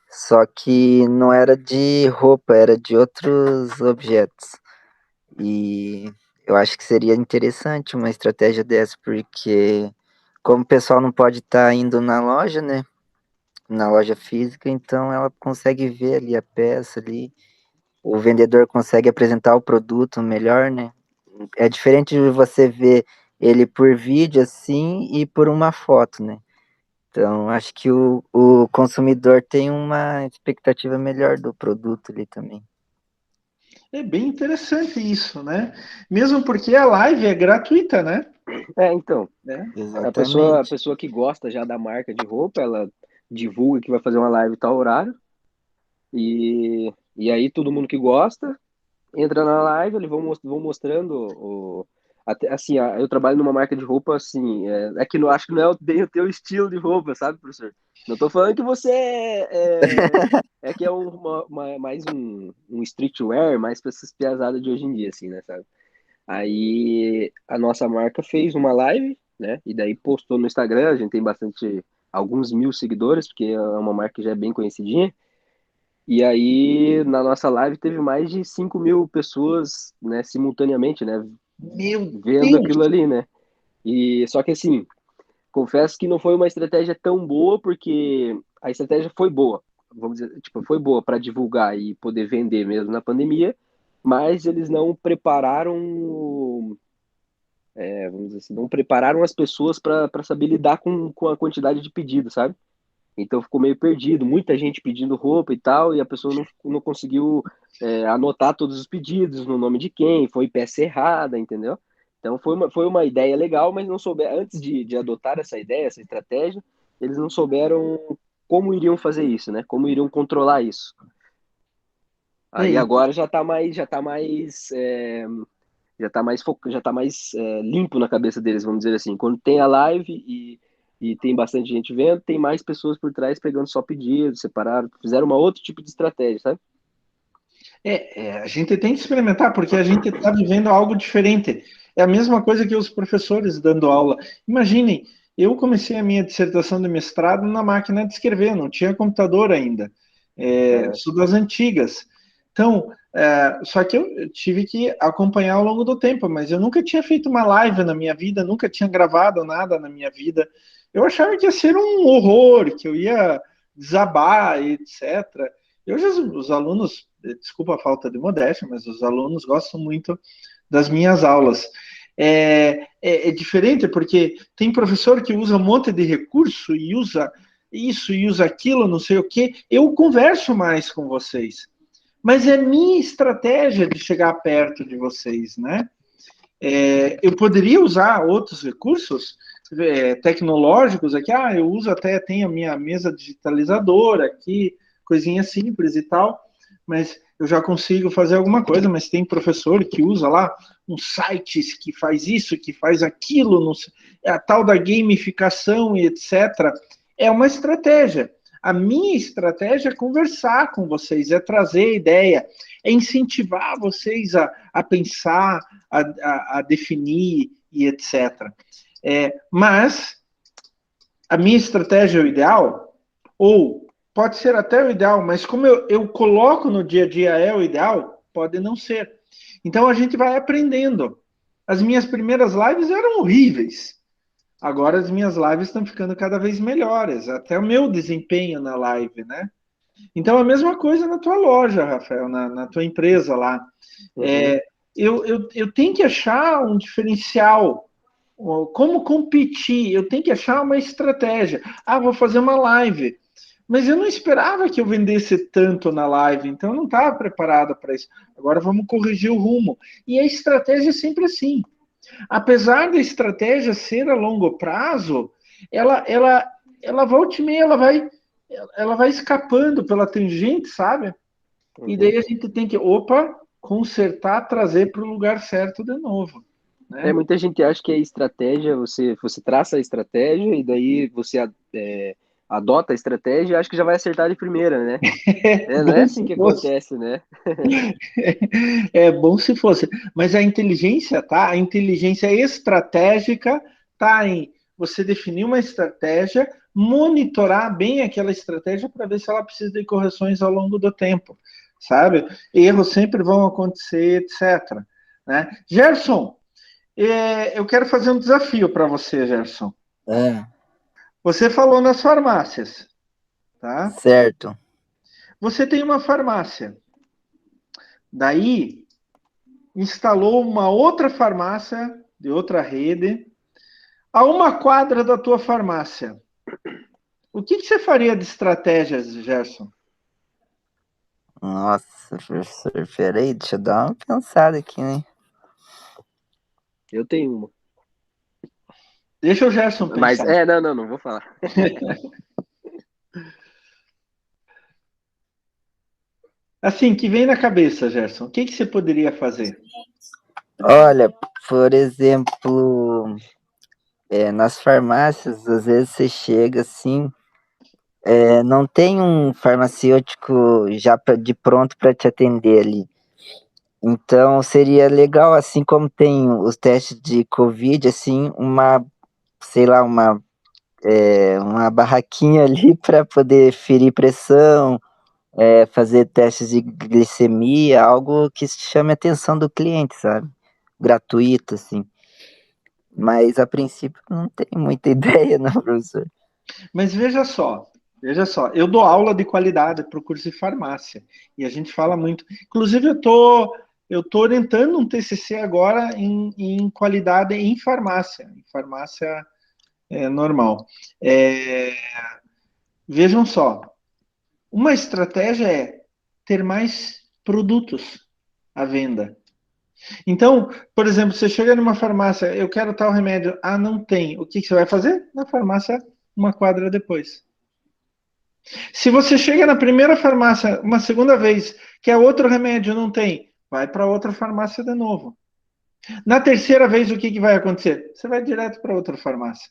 só que não era de roupa, era de outros objetos. E eu acho que seria interessante uma estratégia dessa, porque como o pessoal não pode estar indo na loja, né? Na loja física, então ela consegue ver ali a peça ali. O vendedor consegue apresentar o produto melhor, né? É diferente de você ver ele por vídeo assim e por uma foto, né? Então, acho que o consumidor tem uma expectativa melhor do produto ali também. É bem interessante isso, né? Mesmo porque a live é gratuita, né? Então, Né? a Exatamente. pessoa que gosta já da marca de roupa, ela divulga que vai fazer uma live tal horário, e aí todo mundo que gosta entra na live, eles vão mostrando até, assim, eu trabalho numa marca de roupa, assim, que não acho que não é bem o teu estilo de roupa, sabe, professor? Não tô falando que você que é mais um streetwear, mais pra essas piazadas de hoje em dia, assim, né, sabe? Aí a nossa marca fez uma live, né? E daí postou no Instagram, a gente tem alguns mil seguidores, porque é uma marca que já é bem conhecidinha. E aí, na nossa live, teve mais de 5 mil pessoas, né, simultaneamente, né, Meu vendo aquilo Deus! ali, né? E só que assim, confesso que não foi uma estratégia tão boa, porque a estratégia foi boa, vamos dizer, tipo, foi boa para divulgar e poder vender mesmo na pandemia, mas eles não prepararam, vamos dizer assim, não prepararam as pessoas para saber lidar com a quantidade de pedidos, sabe? Então ficou meio perdido, muita gente pedindo roupa e tal, e a pessoa não conseguiu anotar todos os pedidos, no nome de quem, foi peça errada, entendeu? Então foi uma ideia legal, mas não souberam, antes de adotar essa ideia, essa estratégia, eles não souberam como iriam fazer isso, né? Como iriam controlar isso. Aí É, agora já tá mais limpo na cabeça deles, vamos dizer assim. Quando tem a live e tem bastante gente vendo, tem mais pessoas por trás pegando só pedidos, separaram, fizeram uma outro tipo de estratégia, sabe? a gente tem que experimentar, porque a gente está vivendo algo diferente. É a mesma coisa que os professores dando aula. Imaginem, eu comecei a minha dissertação de mestrado na máquina de escrever, não tinha computador ainda. É, Sou das antigas. Então, só que eu tive que acompanhar ao longo do tempo, mas eu nunca tinha feito uma live na minha vida, nunca tinha gravado nada na minha vida. Eu achava que ia ser um horror, que eu ia desabar, etc. E hoje os alunos, desculpa a falta de modéstia, mas os alunos gostam muito das minhas aulas. É diferente porque tem professor que usa um monte de recurso e usa isso e usa aquilo, não sei o quê. Eu converso mais com vocês, mas é minha estratégia de chegar perto de vocês, né? Eu poderia usar outros recursos? tecnológicos aqui, eu uso até, tenho a minha mesa digitalizadora aqui, coisinha simples e tal, mas eu já consigo fazer alguma coisa, mas tem professor que usa lá um site que faz isso, que faz aquilo, não sei, é a tal da gamificação e etc. É uma estratégia. A minha estratégia é conversar com vocês, é trazer ideia, é incentivar vocês a pensar, a definir e etc. Mas a minha estratégia é o ideal, ou pode ser até o ideal, mas como eu coloco no dia a dia é o ideal, pode não ser. Então a gente vai aprendendo. As minhas primeiras lives eram horríveis. Agora as minhas lives estão ficando cada vez melhores, até o meu desempenho na live, né? Então a mesma coisa na tua loja, Rafael, na tua empresa lá. Uhum. Eu tenho que achar um diferencial. Como competir? Eu tenho que achar uma estratégia. Vou fazer uma live. Mas eu não esperava que eu vendesse tanto na live, então eu não estava preparado para isso. Agora vamos corrigir o rumo. E a estratégia é sempre assim. Apesar da estratégia ser a longo prazo, ela volta e meia, ela vai escapando pela tangente, sabe? E daí a gente tem que, consertar, trazer para o lugar certo de novo, né? Muita gente acha que a estratégia, você traça a estratégia e daí você adota a estratégia e acha que já vai acertar de primeira, né? Não é Bom assim se que fosse. acontece, né? É bom se fosse. Mas a inteligência, tá? A inteligência estratégica tá em você definir uma estratégia, monitorar bem aquela estratégia para ver se ela precisa de correções ao longo do tempo, sabe? Erros sempre vão acontecer, etc. Né? Gerson, eu quero fazer um desafio para você, Gerson. É, Você falou nas farmácias, tá? certo. Você tem uma farmácia. Daí, instalou uma outra farmácia de outra rede a uma quadra da tua farmácia. O que você faria de estratégias, Gerson? Nossa, professor, peraí, deixa eu dar uma pensada aqui, né? Eu tenho uma. Deixa o Gerson Mas, pensar. não vou falar. Assim, que vem na cabeça, Gerson. O que você poderia fazer? Olha, por exemplo, nas farmácias, às vezes você chega assim, não tem um farmacêutico já de pronto para te atender ali. Então seria legal, assim como tem os testes de Covid, assim, sei lá, uma barraquinha ali para poder ferir pressão, fazer testes de glicemia, algo que chame a atenção do cliente, sabe? Gratuito, assim. Mas a princípio não tenho muita ideia, não, professor. Mas veja só, eu dou aula de qualidade para o curso de farmácia e a gente fala muito. Inclusive, eu tô orientando um TCC agora em qualidade em farmácia normal. É, vejam só, uma estratégia é ter mais produtos à venda. Então, por exemplo, você chega numa farmácia, eu quero tal remédio, não tem. O que você vai fazer? Na farmácia, uma quadra depois. Se você chega na primeira farmácia uma segunda vez, que é outro remédio, não tem, vai para outra farmácia de novo. Na terceira vez, o que vai acontecer? Você vai direto para outra farmácia.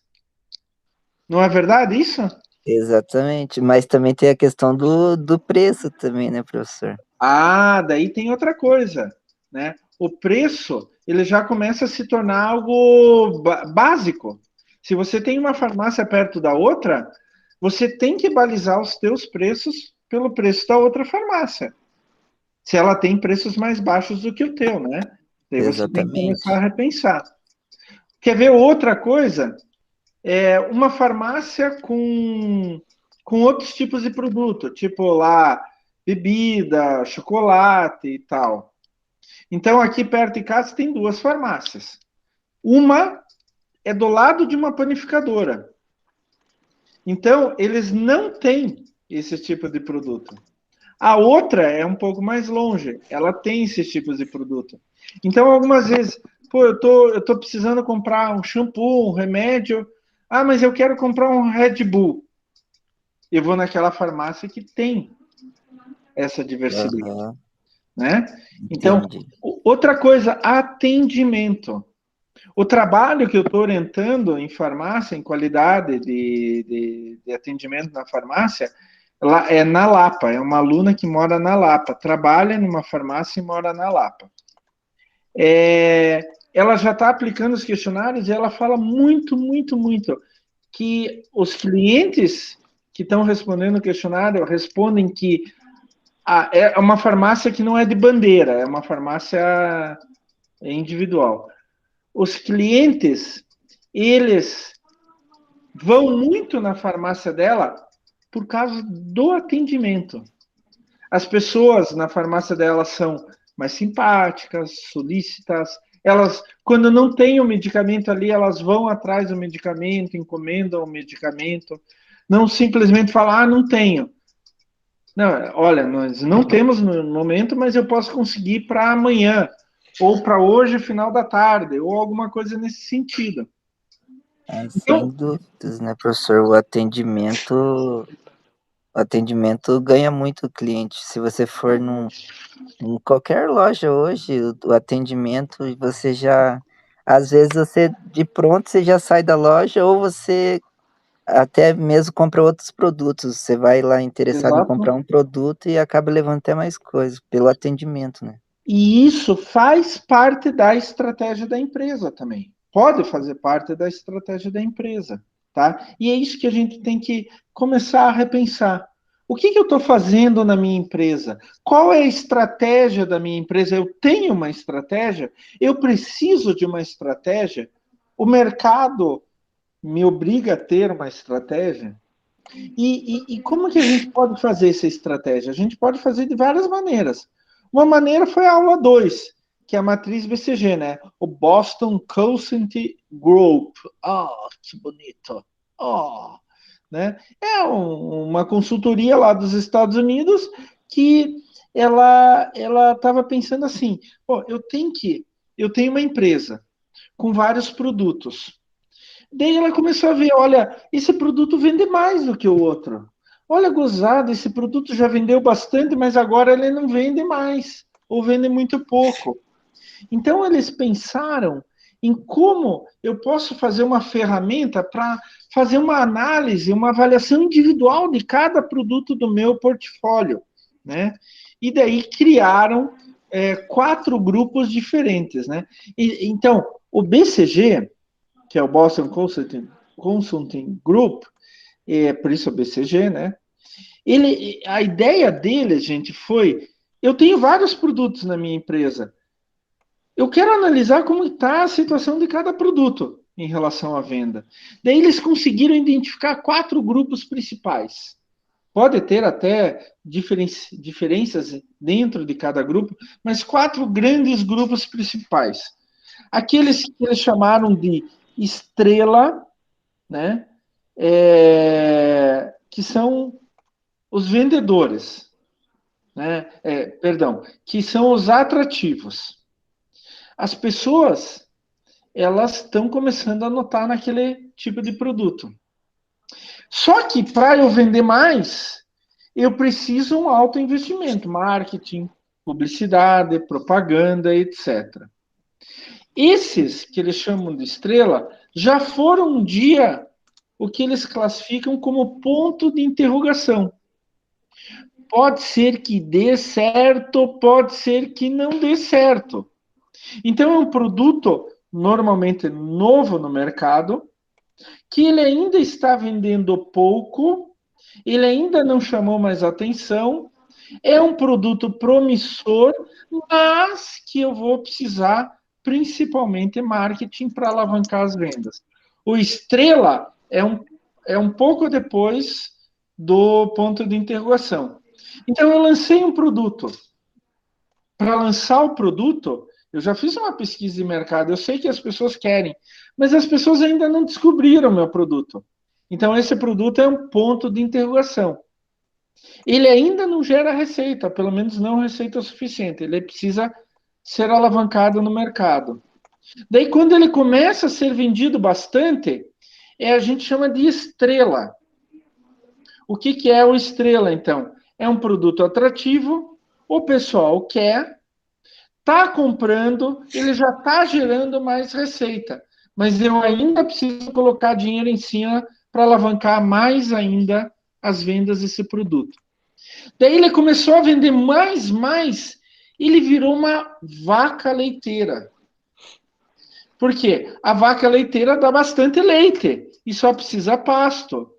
Não é verdade isso? Exatamente, mas também tem a questão do preço também, né, professor? Daí tem outra coisa, né? O preço, ele já começa a se tornar algo básico. Se você tem uma farmácia perto da outra, você tem que balizar os teus preços pelo preço da outra farmácia. Se ela tem preços mais baixos do que o teu, né? Daí você tem que começar a Exatamente. repensar. Quer ver outra coisa? Uma farmácia com outros tipos de produto, tipo lá, bebida, chocolate e tal. Então, aqui perto de casa tem duas farmácias. Uma é do lado de uma panificadora. Então, eles não têm esse tipo de produto. A outra é um pouco mais longe, ela tem esses tipos de produto. Então, algumas vezes, eu tô precisando comprar um shampoo, um remédio, Ah, mas eu quero comprar um Red Bull. Eu vou naquela farmácia que tem essa diversidade, Aham, né? Então, entendi. outra coisa, atendimento. O trabalho que eu estou orientando em farmácia, em qualidade de atendimento na farmácia, lá é na Lapa. É uma aluna que mora na Lapa, trabalha numa farmácia e mora na Lapa. Ela já está aplicando os questionários e ela fala muito, muito, muito que os clientes que estão respondendo o questionário respondem que é uma farmácia que não é de bandeira, é uma farmácia individual. Os clientes, eles vão muito na farmácia dela por causa do atendimento. As pessoas na farmácia dela são mais simpáticas, solícitas. Elas, quando não tem o medicamento ali, elas vão atrás do medicamento, encomendam o medicamento. Não simplesmente falar, não tenho. Não, olha, nós não temos no momento, mas eu posso conseguir para amanhã, ou para hoje, final da tarde, ou alguma coisa nesse sentido. Sem Então, dúvidas, né, professor? O atendimento ganha muito o cliente. Se você for em qualquer loja hoje, o atendimento, você já, às vezes você de pronto você já sai da loja ou você até mesmo compra outros produtos. Você vai lá interessado em exato. comprar um produto e acaba levando até mais coisas pelo atendimento, né? E isso faz parte da estratégia da empresa também. Pode fazer parte da estratégia da empresa, tá? E é isso que a gente tem que começar a repensar. O que eu estou fazendo na minha empresa? Qual é a estratégia da minha empresa? Eu tenho uma estratégia? Eu preciso de uma estratégia? O mercado me obriga a ter uma estratégia? E como que a gente pode fazer essa estratégia? A gente pode fazer de várias maneiras. Uma maneira foi a aula 2, que é a matriz BCG, né? O Boston Consulting Group. Que bonito. Oh, né? É uma consultoria lá dos Estados Unidos que ela estava pensando assim, pô, eu tenho uma empresa com vários produtos. Daí ela começou a ver, olha, esse produto vende mais do que o outro. Olha, gozado, esse produto já vendeu bastante, mas agora ele não vende mais, ou vende muito pouco. Então eles pensaram em como eu posso fazer uma ferramenta para fazer uma análise, uma avaliação individual de cada produto do meu portfólio, né? E daí criaram 4 grupos diferentes, né? Então, o BCG, que é o Boston Consulting Group, por isso o BCG, né? A ideia dele, gente, foi: eu tenho vários produtos na minha empresa. Eu quero analisar como está a situação de cada produto em relação à venda. Daí eles conseguiram identificar 4 grupos principais. Pode ter até diferenças dentro de cada grupo, mas 4 grandes grupos principais. Aqueles que eles chamaram de estrela, né? Que são os vendedores, né? Perdão, que são os atrativos. As pessoas, elas estão começando a notar naquele tipo de produto. Só que para eu vender mais, eu preciso um alto investimento, marketing, publicidade, propaganda, etc. Esses que eles chamam de estrela já foram um dia o que eles classificam como ponto de interrogação. Pode ser que dê certo, pode ser que não dê certo. Então é um produto normalmente novo no mercado, que ele ainda está vendendo pouco, ele ainda não chamou mais atenção, é um produto promissor, mas que eu vou precisar principalmente marketing para alavancar as vendas. O estrela é um pouco depois do ponto de interrogação. Então, eu lancei um produto. Para lançar o produto, eu já fiz uma pesquisa de mercado, eu sei que as pessoas querem, mas as pessoas ainda não descobriram o meu produto. Então, esse produto é um ponto de interrogação. Ele ainda não gera receita, pelo menos não receita suficiente. Ele precisa ser alavancado no mercado. Daí, quando ele começa a ser vendido bastante, a gente chama de estrela. O que é o estrela, então? É um produto atrativo, o pessoal quer, está comprando, ele já está gerando mais receita, mas eu ainda preciso colocar dinheiro em cima para alavancar mais ainda as vendas desse produto. Daí ele começou a vender mais, ele virou uma vaca leiteira. Por quê? A vaca leiteira dá bastante leite e só precisa pasto.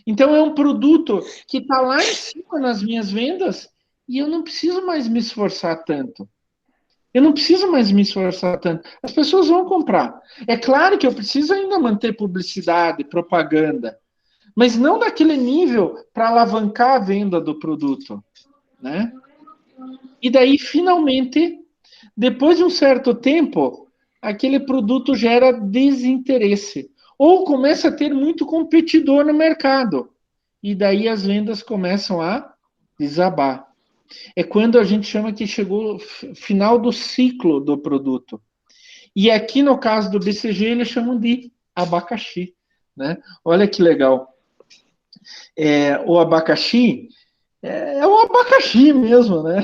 Então é um produto que está lá em cima nas minhas vendas e eu não preciso mais me esforçar tanto. Eu não preciso mais me esforçar tanto. As pessoas vão comprar. É claro que eu preciso ainda manter publicidade, propaganda, mas não daquele nível para alavancar a venda do produto, né? E daí, finalmente, depois de um certo tempo, aquele produto gera desinteresse ou começa a ter muito competidor no mercado. E daí as vendas começam a desabar. É quando a gente chama que chegou o final do ciclo do produto. E aqui no caso do BCG, eles chamam de abacaxi. Né? Olha que legal. O abacaxi é um abacaxi mesmo, né?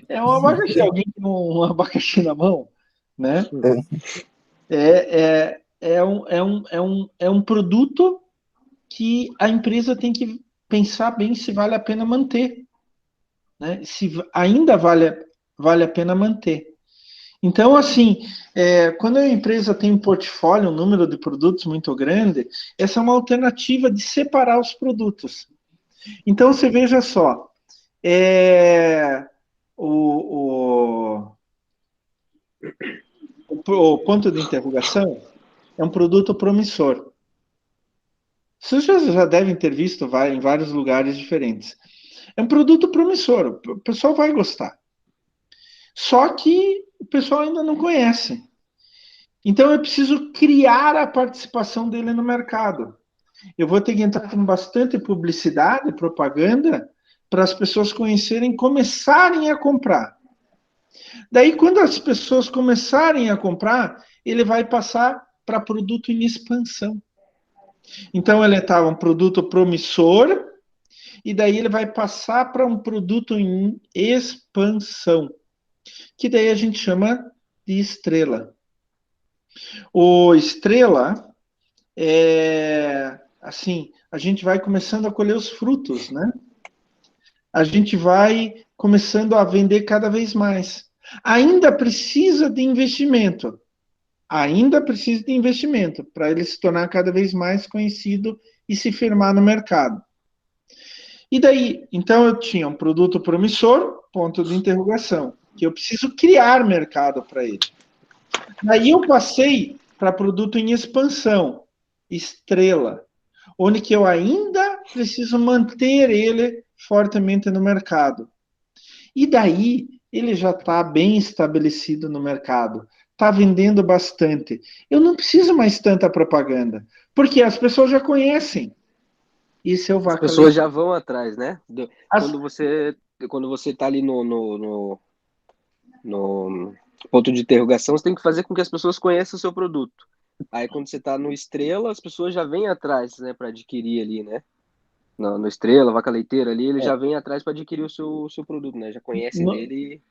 É um abacaxi. Alguém tem um abacaxi na mão, né? É um produto que a empresa tem que pensar bem se vale a pena manter, né? Se ainda vale a pena manter. Então, assim, quando a empresa tem um portfólio, um número de produtos muito grande, essa é uma alternativa de separar os produtos. Então, você veja só, o, o ponto de interrogação é um produto promissor. Vocês já devem ter visto em vários lugares diferentes. É um produto promissor, o pessoal vai gostar. Só que o pessoal ainda não conhece. Então eu preciso criar a participação dele no mercado. Eu vou ter que entrar com bastante publicidade, propaganda, para as pessoas conhecerem, começarem a comprar. Daí, quando as pessoas começarem a comprar, ele vai passar para produto em expansão. Então, ele estava um produto promissor, e daí ele vai passar para um produto em expansão, que daí a gente chama de estrela. O estrela assim, a gente vai começando a colher os frutos, né? A gente vai começando a vender cada vez mais. Ainda precisa de investimento. Ainda precisa de investimento para ele se tornar cada vez mais conhecido e se firmar no mercado. E daí, então eu tinha um produto promissor, ponto de interrogação, que eu preciso criar mercado para ele. Daí eu passei para produto em expansão, estrela, onde que eu ainda preciso manter ele fortemente no mercado. E daí ele já está bem estabelecido no mercado, está vendendo bastante. Eu não preciso mais tanta propaganda, porque as pessoas já conhecem. Isso é o As vaca pessoas leiteira. já vão atrás, né? Quando você está ali no ponto de interrogação, você tem que fazer com que as pessoas conheçam o seu produto. Aí quando você está no Estrela, as pessoas já vêm atrás, né, para adquirir ali, né? No Estrela, Vaca Leiteira ali, ele já vem atrás para adquirir o seu produto, né? Já conhece No, dele.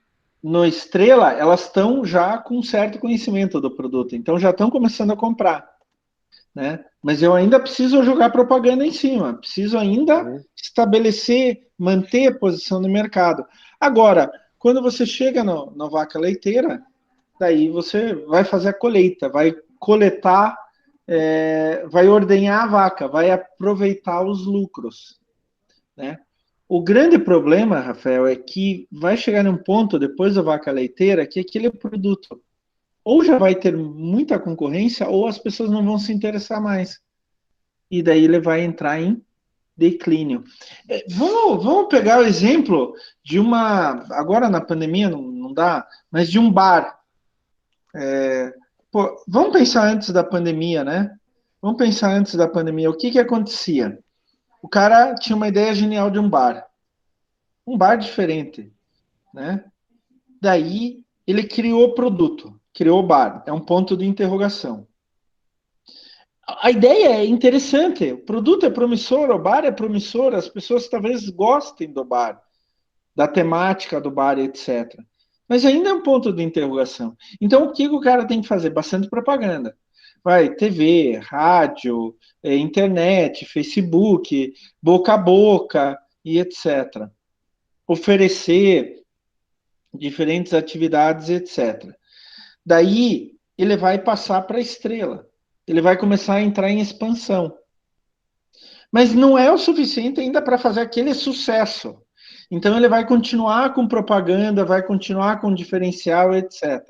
no Estrela, elas estão já com um certo conhecimento do produto, então já estão começando a comprar. Né? Mas eu ainda preciso jogar propaganda em cima, preciso ainda estabelecer, manter a posição no mercado. Agora, quando você chega na vaca leiteira, daí você vai fazer a colheita, vai coletar, vai ordenhar a vaca, vai aproveitar os lucros. Né? O grande problema, Rafael, é que vai chegar num ponto, depois da vaca leiteira, que aquele produto ou já vai ter muita concorrência, ou as pessoas não vão se interessar mais. E daí ele vai entrar em declínio. Vamos pegar o exemplo de agora na pandemia não dá, mas de um bar. Vamos pensar antes da pandemia, né? Vamos pensar antes da pandemia. O que acontecia? O cara tinha uma ideia genial de um bar diferente, né? Daí ele criou o produto, criou o bar, é um ponto de interrogação. A ideia é interessante, o produto é promissor, o bar é promissor, as pessoas talvez gostem do bar, da temática do bar, etc. Mas ainda é um ponto de interrogação. Então, o que o cara tem que fazer? Bastante propaganda. Vai, TV, rádio, internet, Facebook, boca a boca e etc. Oferecer diferentes atividades, etc. Daí, ele vai passar para a estrela. Ele vai começar a entrar em expansão. Mas não é o suficiente ainda para fazer aquele sucesso. Então ele vai continuar com propaganda, vai continuar com diferencial, etc.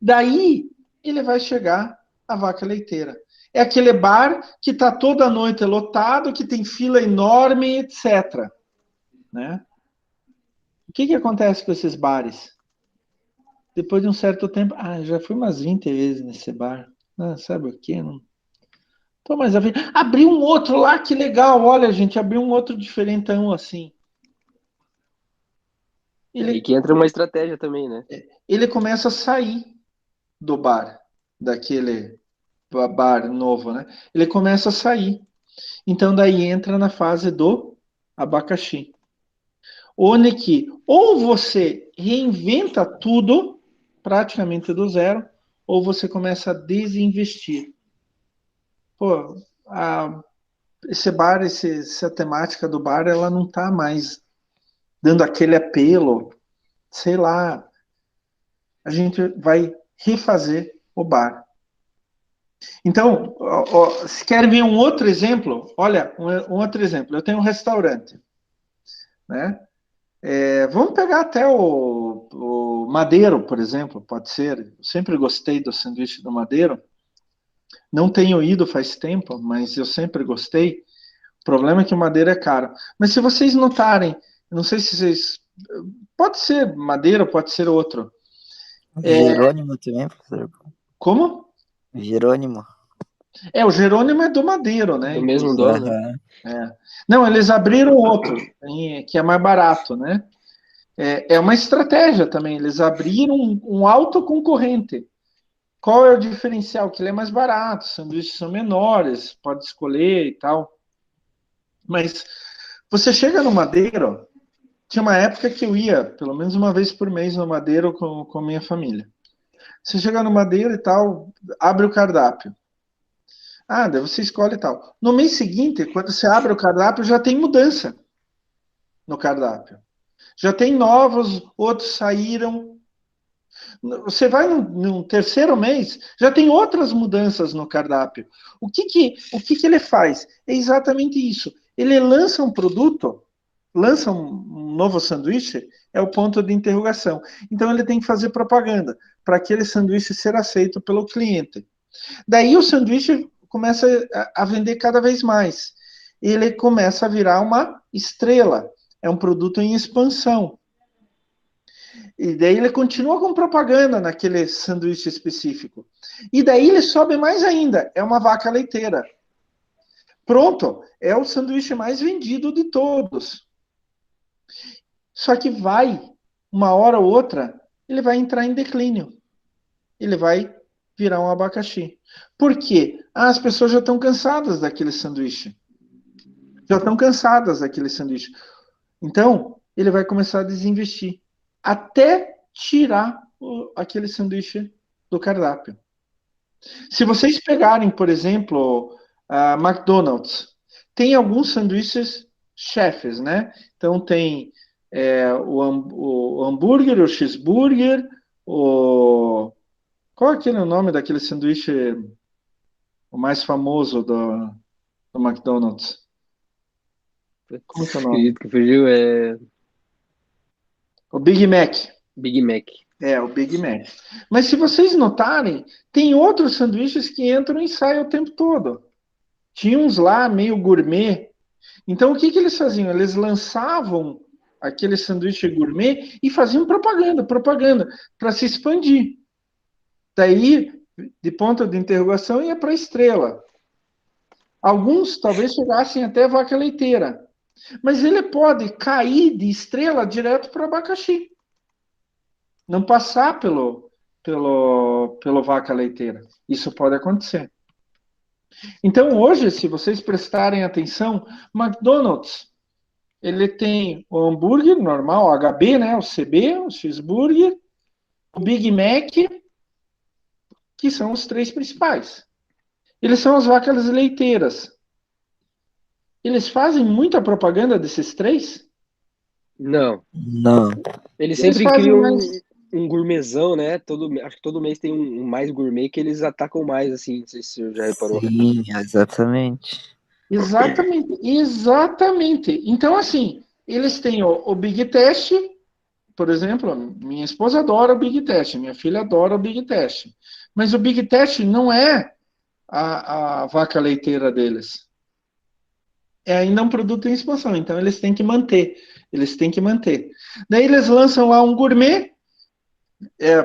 Daí ele vai chegar à vaca leiteira. É aquele bar que está toda noite lotado, que tem fila enorme, etc. Né? O que acontece com esses bares? Depois de um certo tempo, já fui umas 20 vezes nesse bar. Sabe o quê? Não. Pô, mas abriu um outro lá, que legal. Olha, gente, abriu um outro diferentão assim. E aí que entra uma estratégia também, né? Ele começa a sair do bar, daquele bar novo, né? Ele começa a sair. Então, daí entra na fase do abacaxi. Onde que ou você reinventa tudo, praticamente do zero, ou você começa a desinvestir. Pô, esse bar, essa temática do bar, ela não está mais dando aquele apelo, sei lá, a gente vai refazer o bar. Então, se quer ver um outro exemplo, olha, um outro exemplo. Eu tenho um restaurante, né? Vamos pegar até o Madeiro, por exemplo, pode ser. Eu sempre gostei do sanduíche do Madeiro. Não tenho ido faz tempo, mas eu sempre gostei. O problema é que o Madeiro é caro. Mas se vocês notarem, não sei se vocês... Pode ser Madeiro, pode ser outro. Jerônimo também, professor. Como? Jerônimo. O Jerônimo é do Madeiro, né? Do mesmo Inclusive. dono, né? Não, eles abriram outro, que é mais barato, né? É uma estratégia também. Eles abriram um alto concorrente. Qual é o diferencial? Que ele é mais barato, os sanduíches são menores, pode escolher e tal. Mas você chega no Madeiro, tinha uma época que eu ia, pelo menos uma vez por mês, no Madeiro com a minha família. Você chega no Madeiro e tal, abre o cardápio. Daí você escolhe e tal. No mês seguinte, quando você abre o cardápio, já tem mudança no cardápio. Já tem novos, outros saíram. Você vai no terceiro mês, já tem outras mudanças no cardápio. O que ele faz? É exatamente isso. Ele lança um produto, lança um novo sanduíche, é o ponto de interrogação. Então ele tem que fazer propaganda para aquele sanduíche ser aceito pelo cliente. Daí o sanduíche começa a vender cada vez mais. Ele começa a virar uma estrela. É um produto em expansão. E daí ele continua com propaganda naquele sanduíche específico. E daí ele sobe mais ainda. É uma vaca leiteira. Pronto, é o sanduíche mais vendido de todos. Só que uma hora ou outra, ele vai entrar em declínio. Ele vai virar um abacaxi. Por quê? As pessoas já estão cansadas daquele sanduíche. Já estão cansadas daquele sanduíche. Então, ele vai começar a desinvestir. Até tirar aquele sanduíche do cardápio. Se vocês pegarem, por exemplo, a McDonald's, tem alguns sanduíches chefes, né? Então tem o hambúrguer, o cheeseburger, qual é aquele nome daquele sanduíche, o mais famoso do McDonald's? Como que é o nome? Acredito que fugiu, O Big Mac. Big Mac. O Big Mac. Mas se vocês notarem, tem outros sanduíches que entram e saem o tempo todo. Tinha uns lá meio gourmet. Então o que eles faziam? Eles lançavam aquele sanduíche gourmet e faziam propaganda para se expandir. Daí, de ponto de interrogação, ia para a estrela. Alguns talvez chegassem até vaca leiteira. Mas ele pode cair de estrela direto para abacaxi. Não passar pelo vaca leiteira. Isso pode acontecer. Então, hoje, se vocês prestarem atenção, McDonald's, ele tem o hambúrguer normal, o HB, né, o CB, o cheeseburger, o Big Mac, que são os três principais. Eles são as vacas leiteiras. Eles fazem muita propaganda desses três? Não. Não. Eles Eles sempre fazem criam mais. um gourmetzão, né? Acho que todo mês tem um mais gourmet que eles atacam mais, assim. Não sei se você já reparou. Sim, exatamente. Exatamente, exatamente. Então, assim, eles têm o Big Test, por exemplo, minha esposa adora o Big Test, minha filha adora o Big Test. Mas o Big Test não é a vaca leiteira deles. É ainda um produto em expansão, então eles têm que manter. Eles têm que manter. Daí eles lançam lá um gourmet,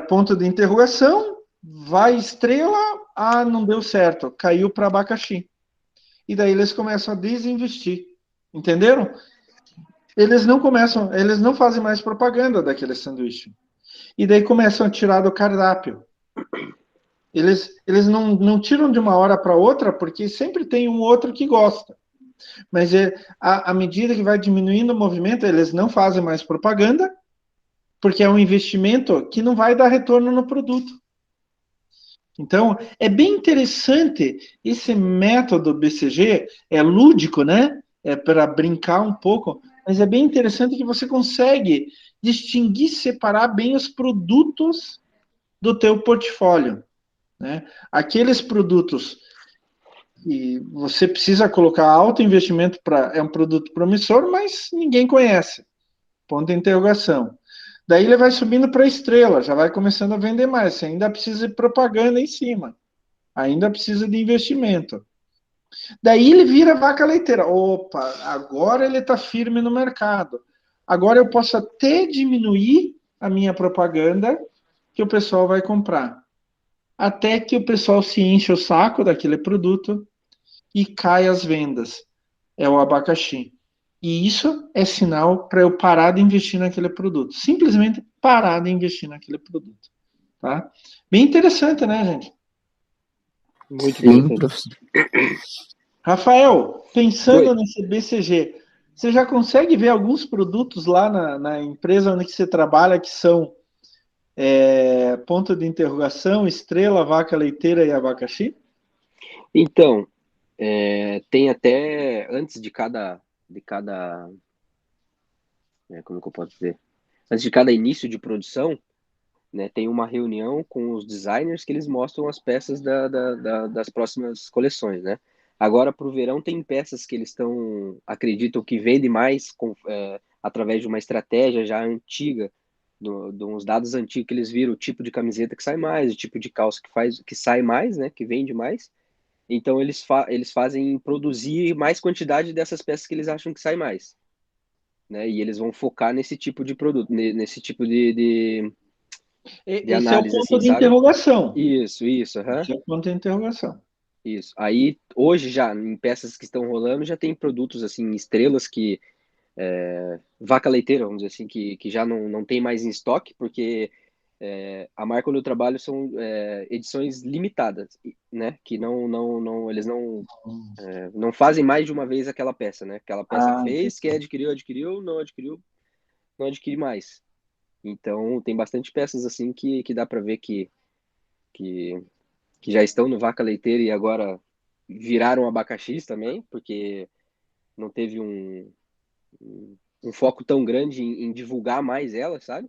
ponto de interrogação, vai estrela, não deu certo, caiu para abacaxi. E daí eles começam a desinvestir. Entenderam? Eles não fazem mais propaganda daquele sanduíche. E daí começam a tirar do cardápio. Eles não tiram de uma hora para outra, porque sempre tem um outro que gosta. Mas à medida que vai diminuindo o movimento, eles não fazem mais propaganda, porque é um investimento que não vai dar retorno no produto. Então, é bem interessante esse método BCG, é lúdico, né? É para brincar um pouco, mas é bem interessante que você consegue distinguir, separar bem os produtos do teu portfólio, né? Aqueles produtos que você precisa colocar alto investimento para é um produto promissor, mas ninguém conhece. Ponto de interrogação. Daí ele vai subindo para a estrela, já vai começando a vender mais. Você ainda precisa de propaganda em cima. Ainda precisa de investimento. Daí ele vira vaca leiteira. Opa, agora ele está firme no mercado. Agora eu posso até diminuir a minha propaganda que o pessoal vai comprar. Até que o pessoal se enche o saco daquele produto e cai as vendas. É o abacaxi. E isso é sinal para eu parar de investir naquele produto. Simplesmente parar de investir naquele produto. Tá? Bem interessante, né, gente? Muito Sim, interessante. professor. Rafael, Oi. pensando nesse BCG, você já consegue ver alguns produtos lá na empresa onde você trabalha que são ponto de interrogação, estrela, vaca leiteira e abacaxi? Então, tem até antes de cada, como que eu posso dizer? Antes de cada início de produção, né, tem uma reunião com os designers que eles mostram as peças das próximas coleções, né? Agora, para o verão, tem peças que eles acreditam que vende mais através de uma estratégia já antiga, de uns dados antigos que eles viram o tipo de camiseta que sai mais, o tipo de calça que sai mais, né, que vende mais. Então, eles fazem produzir mais quantidade dessas peças que eles acham que sai mais, né? E eles vão focar nesse tipo de produto, nesse tipo de Esse é o análise, ponto assim, de sabe? interrogação. Isso, aham, Esse é o ponto de interrogação. isso. Aí, hoje já, em peças que estão rolando, já tem produtos, assim, estrelas vaca leiteira, vamos dizer assim, que já não tem mais em estoque, porque a marca onde eu trabalho são edições limitadas, né? Que eles não fazem mais de uma vez aquela peça, né? Aquela peça Ah, fez, quem entendi. adquiriu, não adquire mais. Então, tem bastante peças, assim, que dá para ver que, que já estão no vaca leiteira e agora viraram abacaxis também, porque não teve um foco tão grande em divulgar mais ela, sabe?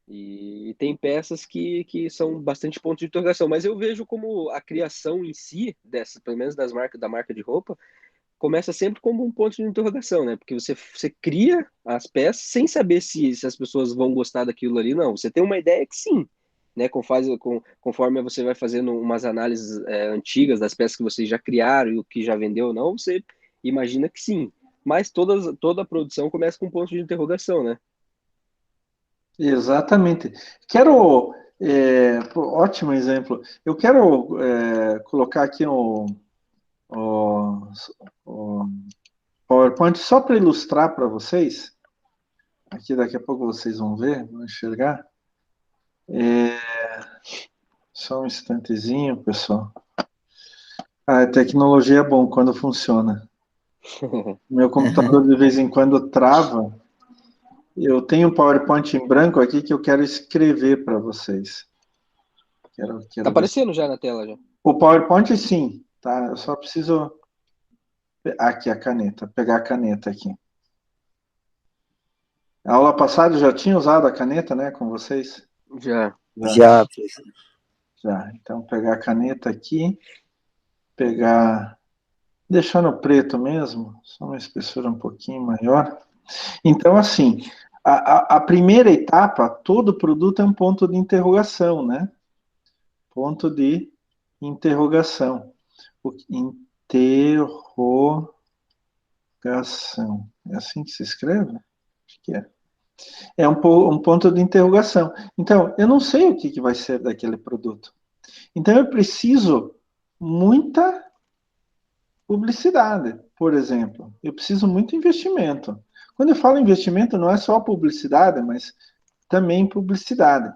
E tem peças que são bastante pontos de interrogação, mas eu vejo como a criação em si, pelo menos da marca de roupa, começa sempre como um ponto de interrogação, né? Porque você cria as peças sem saber se as pessoas vão gostar daquilo ali, não. Você tem uma ideia que sim, né? Conforme você vai fazendo umas análises antigas das peças que vocês já criaram e o que já vendeu ou não, você imagina que sim. Mas toda a produção começa com um ponto de interrogação, né? Exatamente. Quero. Ótimo exemplo. Eu quero colocar aqui o, o PowerPoint só para ilustrar para vocês. Aqui daqui a pouco vocês vão ver, vão enxergar. Só um instantezinho, pessoal. A tecnologia é bom quando funciona. Meu computador de vez em quando trava. Eu tenho um PowerPoint em branco aqui que eu quero escrever para vocês. Tá Quero ver. aparecendo já na tela, já. O PowerPoint, sim, tá? Eu só preciso. Aqui a caneta, pegar a caneta aqui. A aula passada eu já tinha usado a caneta, né, com vocês? Já. Já, professor. Já. Então, pegar a caneta aqui, pegar. Deixar no preto mesmo, só uma espessura um pouquinho maior. Então, assim, a primeira etapa, todo produto é um ponto de interrogação, né? Ponto de interrogação. Interrogação. É assim que se escreve? Acho que é. É um ponto de interrogação. Então, eu não sei o que vai ser daquele produto. Então, eu preciso muita publicidade, por exemplo. Eu preciso muito investimento. Quando eu falo investimento, não é só publicidade, mas também publicidade.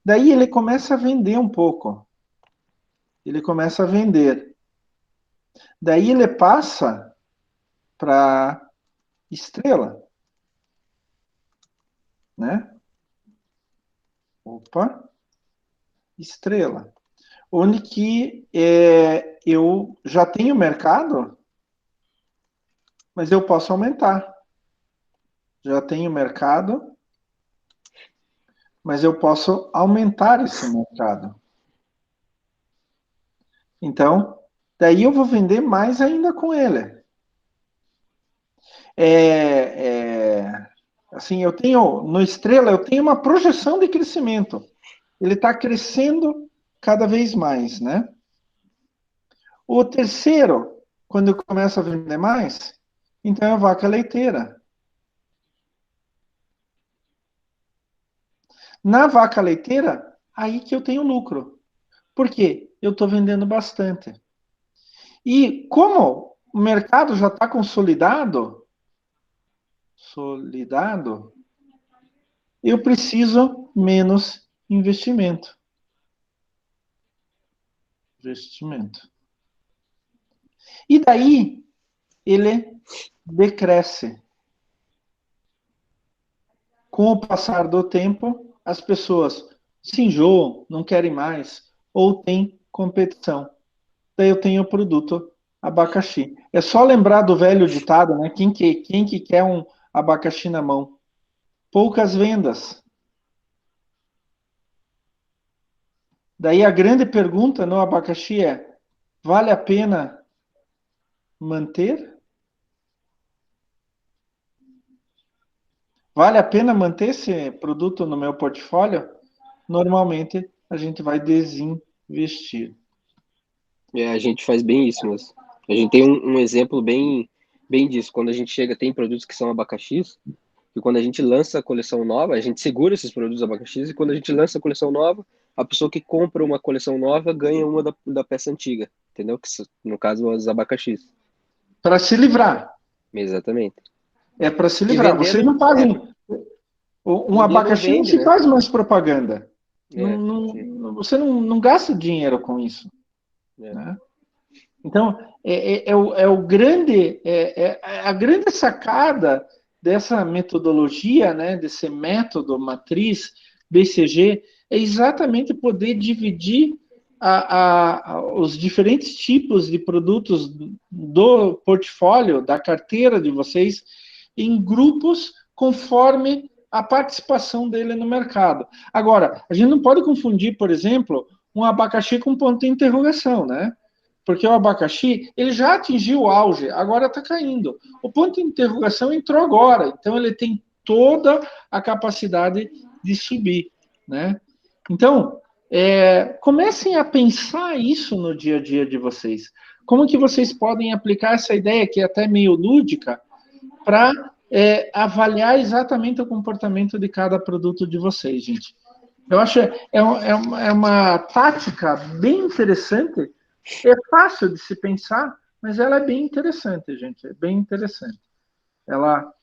Daí ele começa a vender um pouco. Ele começa a vender. Daí ele passa para estrela, né? Opa, estrela. Onde que eu já tenho mercado, mas eu posso aumentar. Já tenho mercado, mas eu posso aumentar esse mercado. Então, daí eu vou vender mais ainda com ele. Assim, eu tenho, no Estrela, eu tenho uma projeção de crescimento. Ele está crescendo cada vez mais, né? O terceiro, quando eu começo a vender mais, então é a vaca leiteira. Na vaca leiteira, aí que eu tenho lucro. Por quê? Eu estou vendendo bastante. E como o mercado já está consolidado, eu preciso menos investimento. E daí ele decresce. Com o passar do tempo, as pessoas se enjoam, não querem mais, ou tem competição. Daí eu tenho o produto abacaxi. É só lembrar do velho ditado, né? Quem que quer um abacaxi na mão? Poucas vendas. Daí a grande pergunta no abacaxi é: vale a pena manter? Vale a pena manter esse produto no meu portfólio? Normalmente a gente vai desinvestir. A gente faz bem isso, mas a gente tem um exemplo bem disso. Quando a gente chega, tem produtos que são abacaxis, e quando a gente lança a coleção nova, a gente segura esses produtos abacaxis, e quando a gente lança a coleção nova, a pessoa que compra uma coleção nova ganha uma da peça antiga, entendeu? Que, no caso, os abacaxis. Para se livrar. Exatamente. É para se E livrar. Vocês vendendo, não fazem. Um vendendo não abacaxi não vende, se né? faz mais propaganda. Sim. Você não gasta dinheiro com isso. É. Né? Então, o grande, a grande sacada dessa metodologia, né, desse método matriz BCG, é exatamente poder dividir os diferentes tipos de produtos do portfólio, da carteira de vocês, em grupos conforme a participação dele no mercado. Agora, a gente não pode confundir, por exemplo, um abacaxi com ponto de interrogação, né? Porque o abacaxi, ele já atingiu o auge, agora está caindo. O ponto de interrogação entrou agora, então ele tem toda a capacidade de subir, né? Então, comecem a pensar isso no dia a dia de vocês. Como que vocês podem aplicar essa ideia, que é até meio lúdica, para avaliar exatamente o comportamento de cada produto de vocês, gente? Eu acho é uma tática bem interessante. É fácil de se pensar, mas ela é bem interessante, gente. É bem interessante. Ela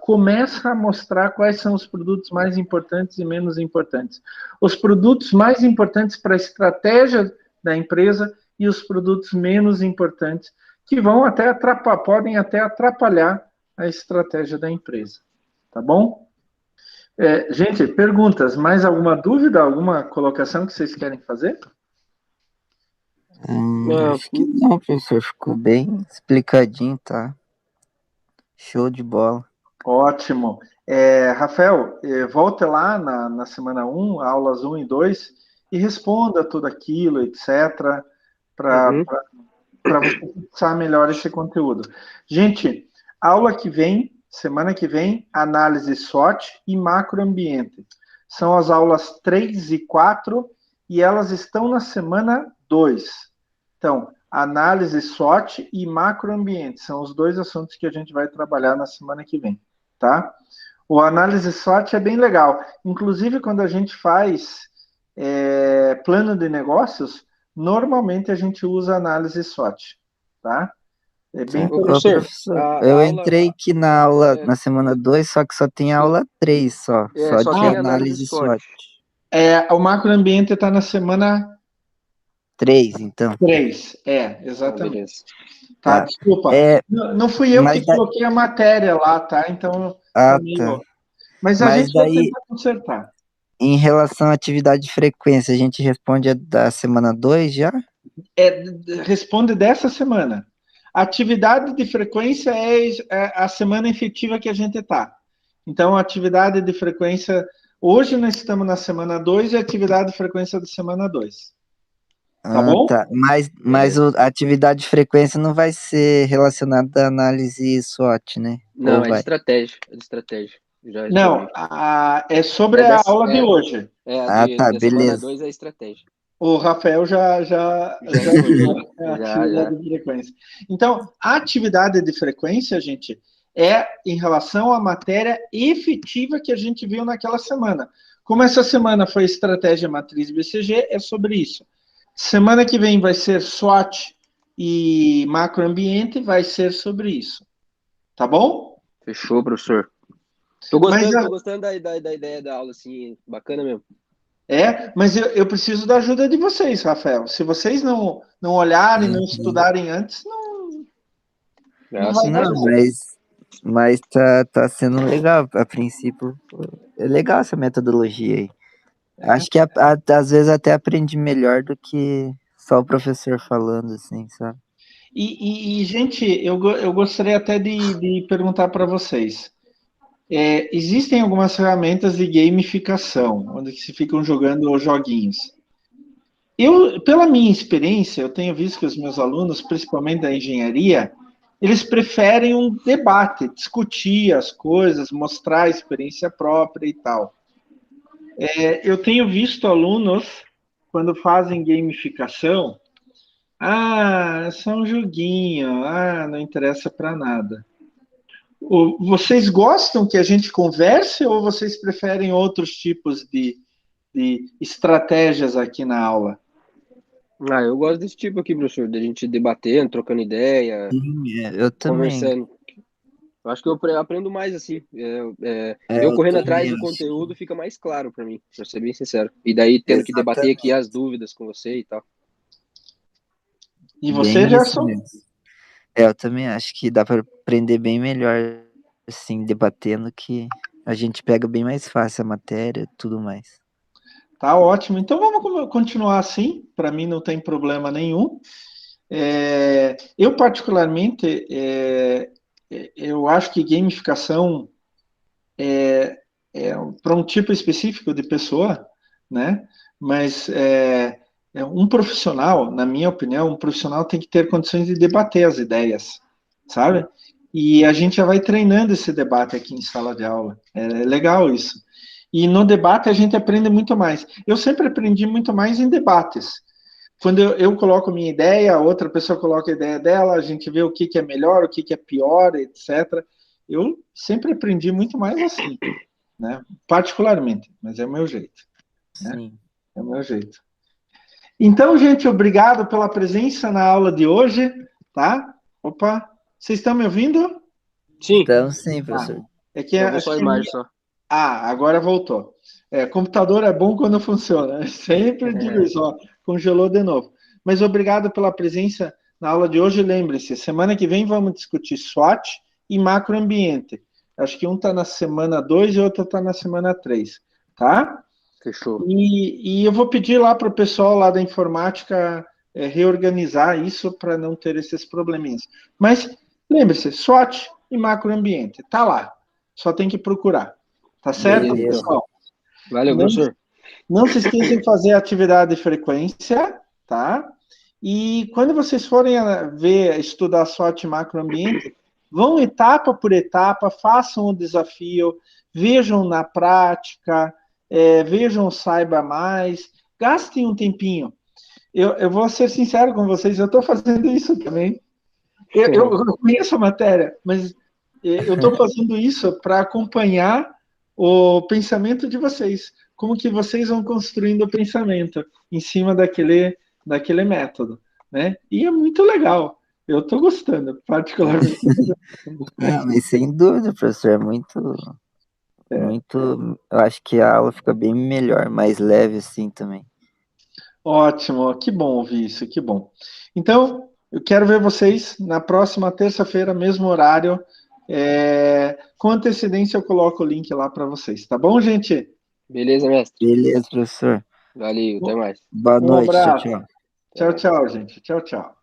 começa a mostrar quais são os produtos mais importantes e menos importantes. Os produtos mais importantes para a estratégia da empresa e os produtos menos importantes, que vão até podem até atrapalhar a estratégia da empresa. Tá bom? Gente, perguntas, mais alguma dúvida, alguma colocação que vocês querem fazer? Acho que não, professor. Ficou bem explicadinho, tá? Show de bola. Ótimo. Rafael, volte lá na semana 1, aulas 1 e 2, e responda tudo aquilo, etc., para você fixar melhor esse conteúdo. Gente, aula que vem, semana que vem, análise SWOT e macroambiente. São as aulas 3 e 4, e elas estão na semana 2. Então, análise SWOT e macroambiente são os dois assuntos que a gente vai trabalhar na semana que vem, tá? O análise SWOT é bem legal. Inclusive, quando a gente faz plano de negócios, normalmente a gente usa análise SWOT, tá? É bem interessante. Professor, eu entrei aqui na aula, na semana 2, só que só tem aula 3 só de análise SWOT. O macroambiente está na semana 3, então. 3, exatamente. Tá, desculpa. Não fui eu que coloquei a matéria lá, tá? Então. Tá. Mas a gente vai tentar consertar. Em relação à atividade de frequência, a gente responde a da semana 2 já? Responde dessa semana. A atividade de frequência é a semana efetiva que a gente está. Então, a atividade de frequência. Hoje nós estamos na semana 2 e a atividade de frequência da semana 2. Tá bom? Tá. Mas a atividade de frequência não vai ser relacionada à análise SWOT, né? Não, é de estratégia. Não, é sobre a aula de hoje. Tá, beleza. Semana 2 é estratégia. O Rafael já a atividade de frequência. Então, a atividade de frequência, gente, é em relação à matéria efetiva que a gente viu naquela semana. Como essa semana foi estratégia matriz BCG, é sobre isso. Semana que vem vai ser SWOT e macroambiente, vai ser sobre isso. Tá bom? Fechou, professor. Tô gostando da ideia da aula, assim, bacana mesmo. Mas eu preciso da ajuda de vocês, Rafael. Se vocês não olharem, não estudarem antes, não vai dar certo. Mas tá sendo legal, a princípio. É legal essa metodologia aí. Acho que às vezes até aprendi melhor do que só o professor falando, assim, sabe? E gente, eu gostaria até de perguntar para vocês. Existem algumas ferramentas de gamificação, onde se ficam jogando os joguinhos. Pela minha experiência, eu tenho visto que os meus alunos, principalmente da engenharia, eles preferem um debate, discutir as coisas, mostrar a experiência própria e tal. Eu tenho visto alunos, quando fazem gamificação, é só um joguinho, não interessa para nada. Vocês gostam que a gente converse ou vocês preferem outros tipos de estratégias aqui na aula? Eu gosto desse tipo aqui, professor, da gente debatendo, trocando ideia, eu também. Conversando. Eu acho que eu aprendo mais assim. Eu correndo atrás do conteúdo fica mais claro para mim, pra ser bem sincero. E daí tendo que debater aqui as dúvidas com você e tal. E você, Gerson? Eu também acho que dá para aprender bem melhor, assim, debatendo, que a gente pega bem mais fácil a matéria e tudo mais. Tá ótimo. Então vamos continuar assim. Para mim não tem problema nenhum. Eu particularmente, eu acho que gamificação é para um tipo específico de pessoa, né? Mas um profissional, na minha opinião, um profissional tem que ter condições de debater as ideias, sabe? E a gente já vai treinando esse debate aqui em sala de aula. É legal isso. E no debate a gente aprende muito mais. Eu sempre aprendi muito mais em debates. Quando eu coloco minha ideia, a outra pessoa coloca a ideia dela, a gente vê o que é melhor, o que é pior, etc. Eu sempre aprendi muito mais assim, né? Particularmente, mas é o meu jeito. Né? É o meu jeito. Então, gente, obrigado pela presença na aula de hoje, tá? Opa, vocês estão me ouvindo? Sim. Estamos sim, professor. É que só a imagem só. Agora voltou. Computador é bom quando funciona. Sempre digo isso, congelou de novo. mas obrigado pela presença na aula de hoje. Lembre-se, semana que vem vamos discutir SWOT e macroambiente. Acho que um está na semana 2 e outro está na semana 3, tá? Fechou. E eu vou pedir lá para o pessoal lá da informática reorganizar isso para não ter esses probleminhas. Mas lembre-se, SWOT e macroambiente, tá lá. Só tem que procurar. Tá certo, Beleza, então. pessoal? Valeu, professor. Não se esqueçam de fazer atividade de frequência, tá? E quando vocês forem estudar SWOT e macroambiente, vão etapa por etapa, façam o desafio, vejam na prática, vejam Saiba Mais, gastem um tempinho. Eu vou ser sincero com vocês, eu estou fazendo isso também. Eu conheço a matéria, mas eu estou fazendo isso para acompanhar o pensamento de vocês, como que vocês vão construindo o pensamento em cima daquele método, né? E é muito legal. Eu estou gostando, particularmente. Mas sem dúvida, professor, é muito. Eu acho que a aula fica bem melhor, mais leve assim também. Ótimo, que bom ouvir isso, que bom. Então, eu quero ver vocês na próxima terça-feira, mesmo horário. Com antecedência eu coloco o link lá para vocês, tá bom, gente? Beleza, mestre. Beleza, professor. Valeu, até mais. Boa Um noite, tchau, abraço. tchau. Tchau, tchau, gente. Tchau, tchau.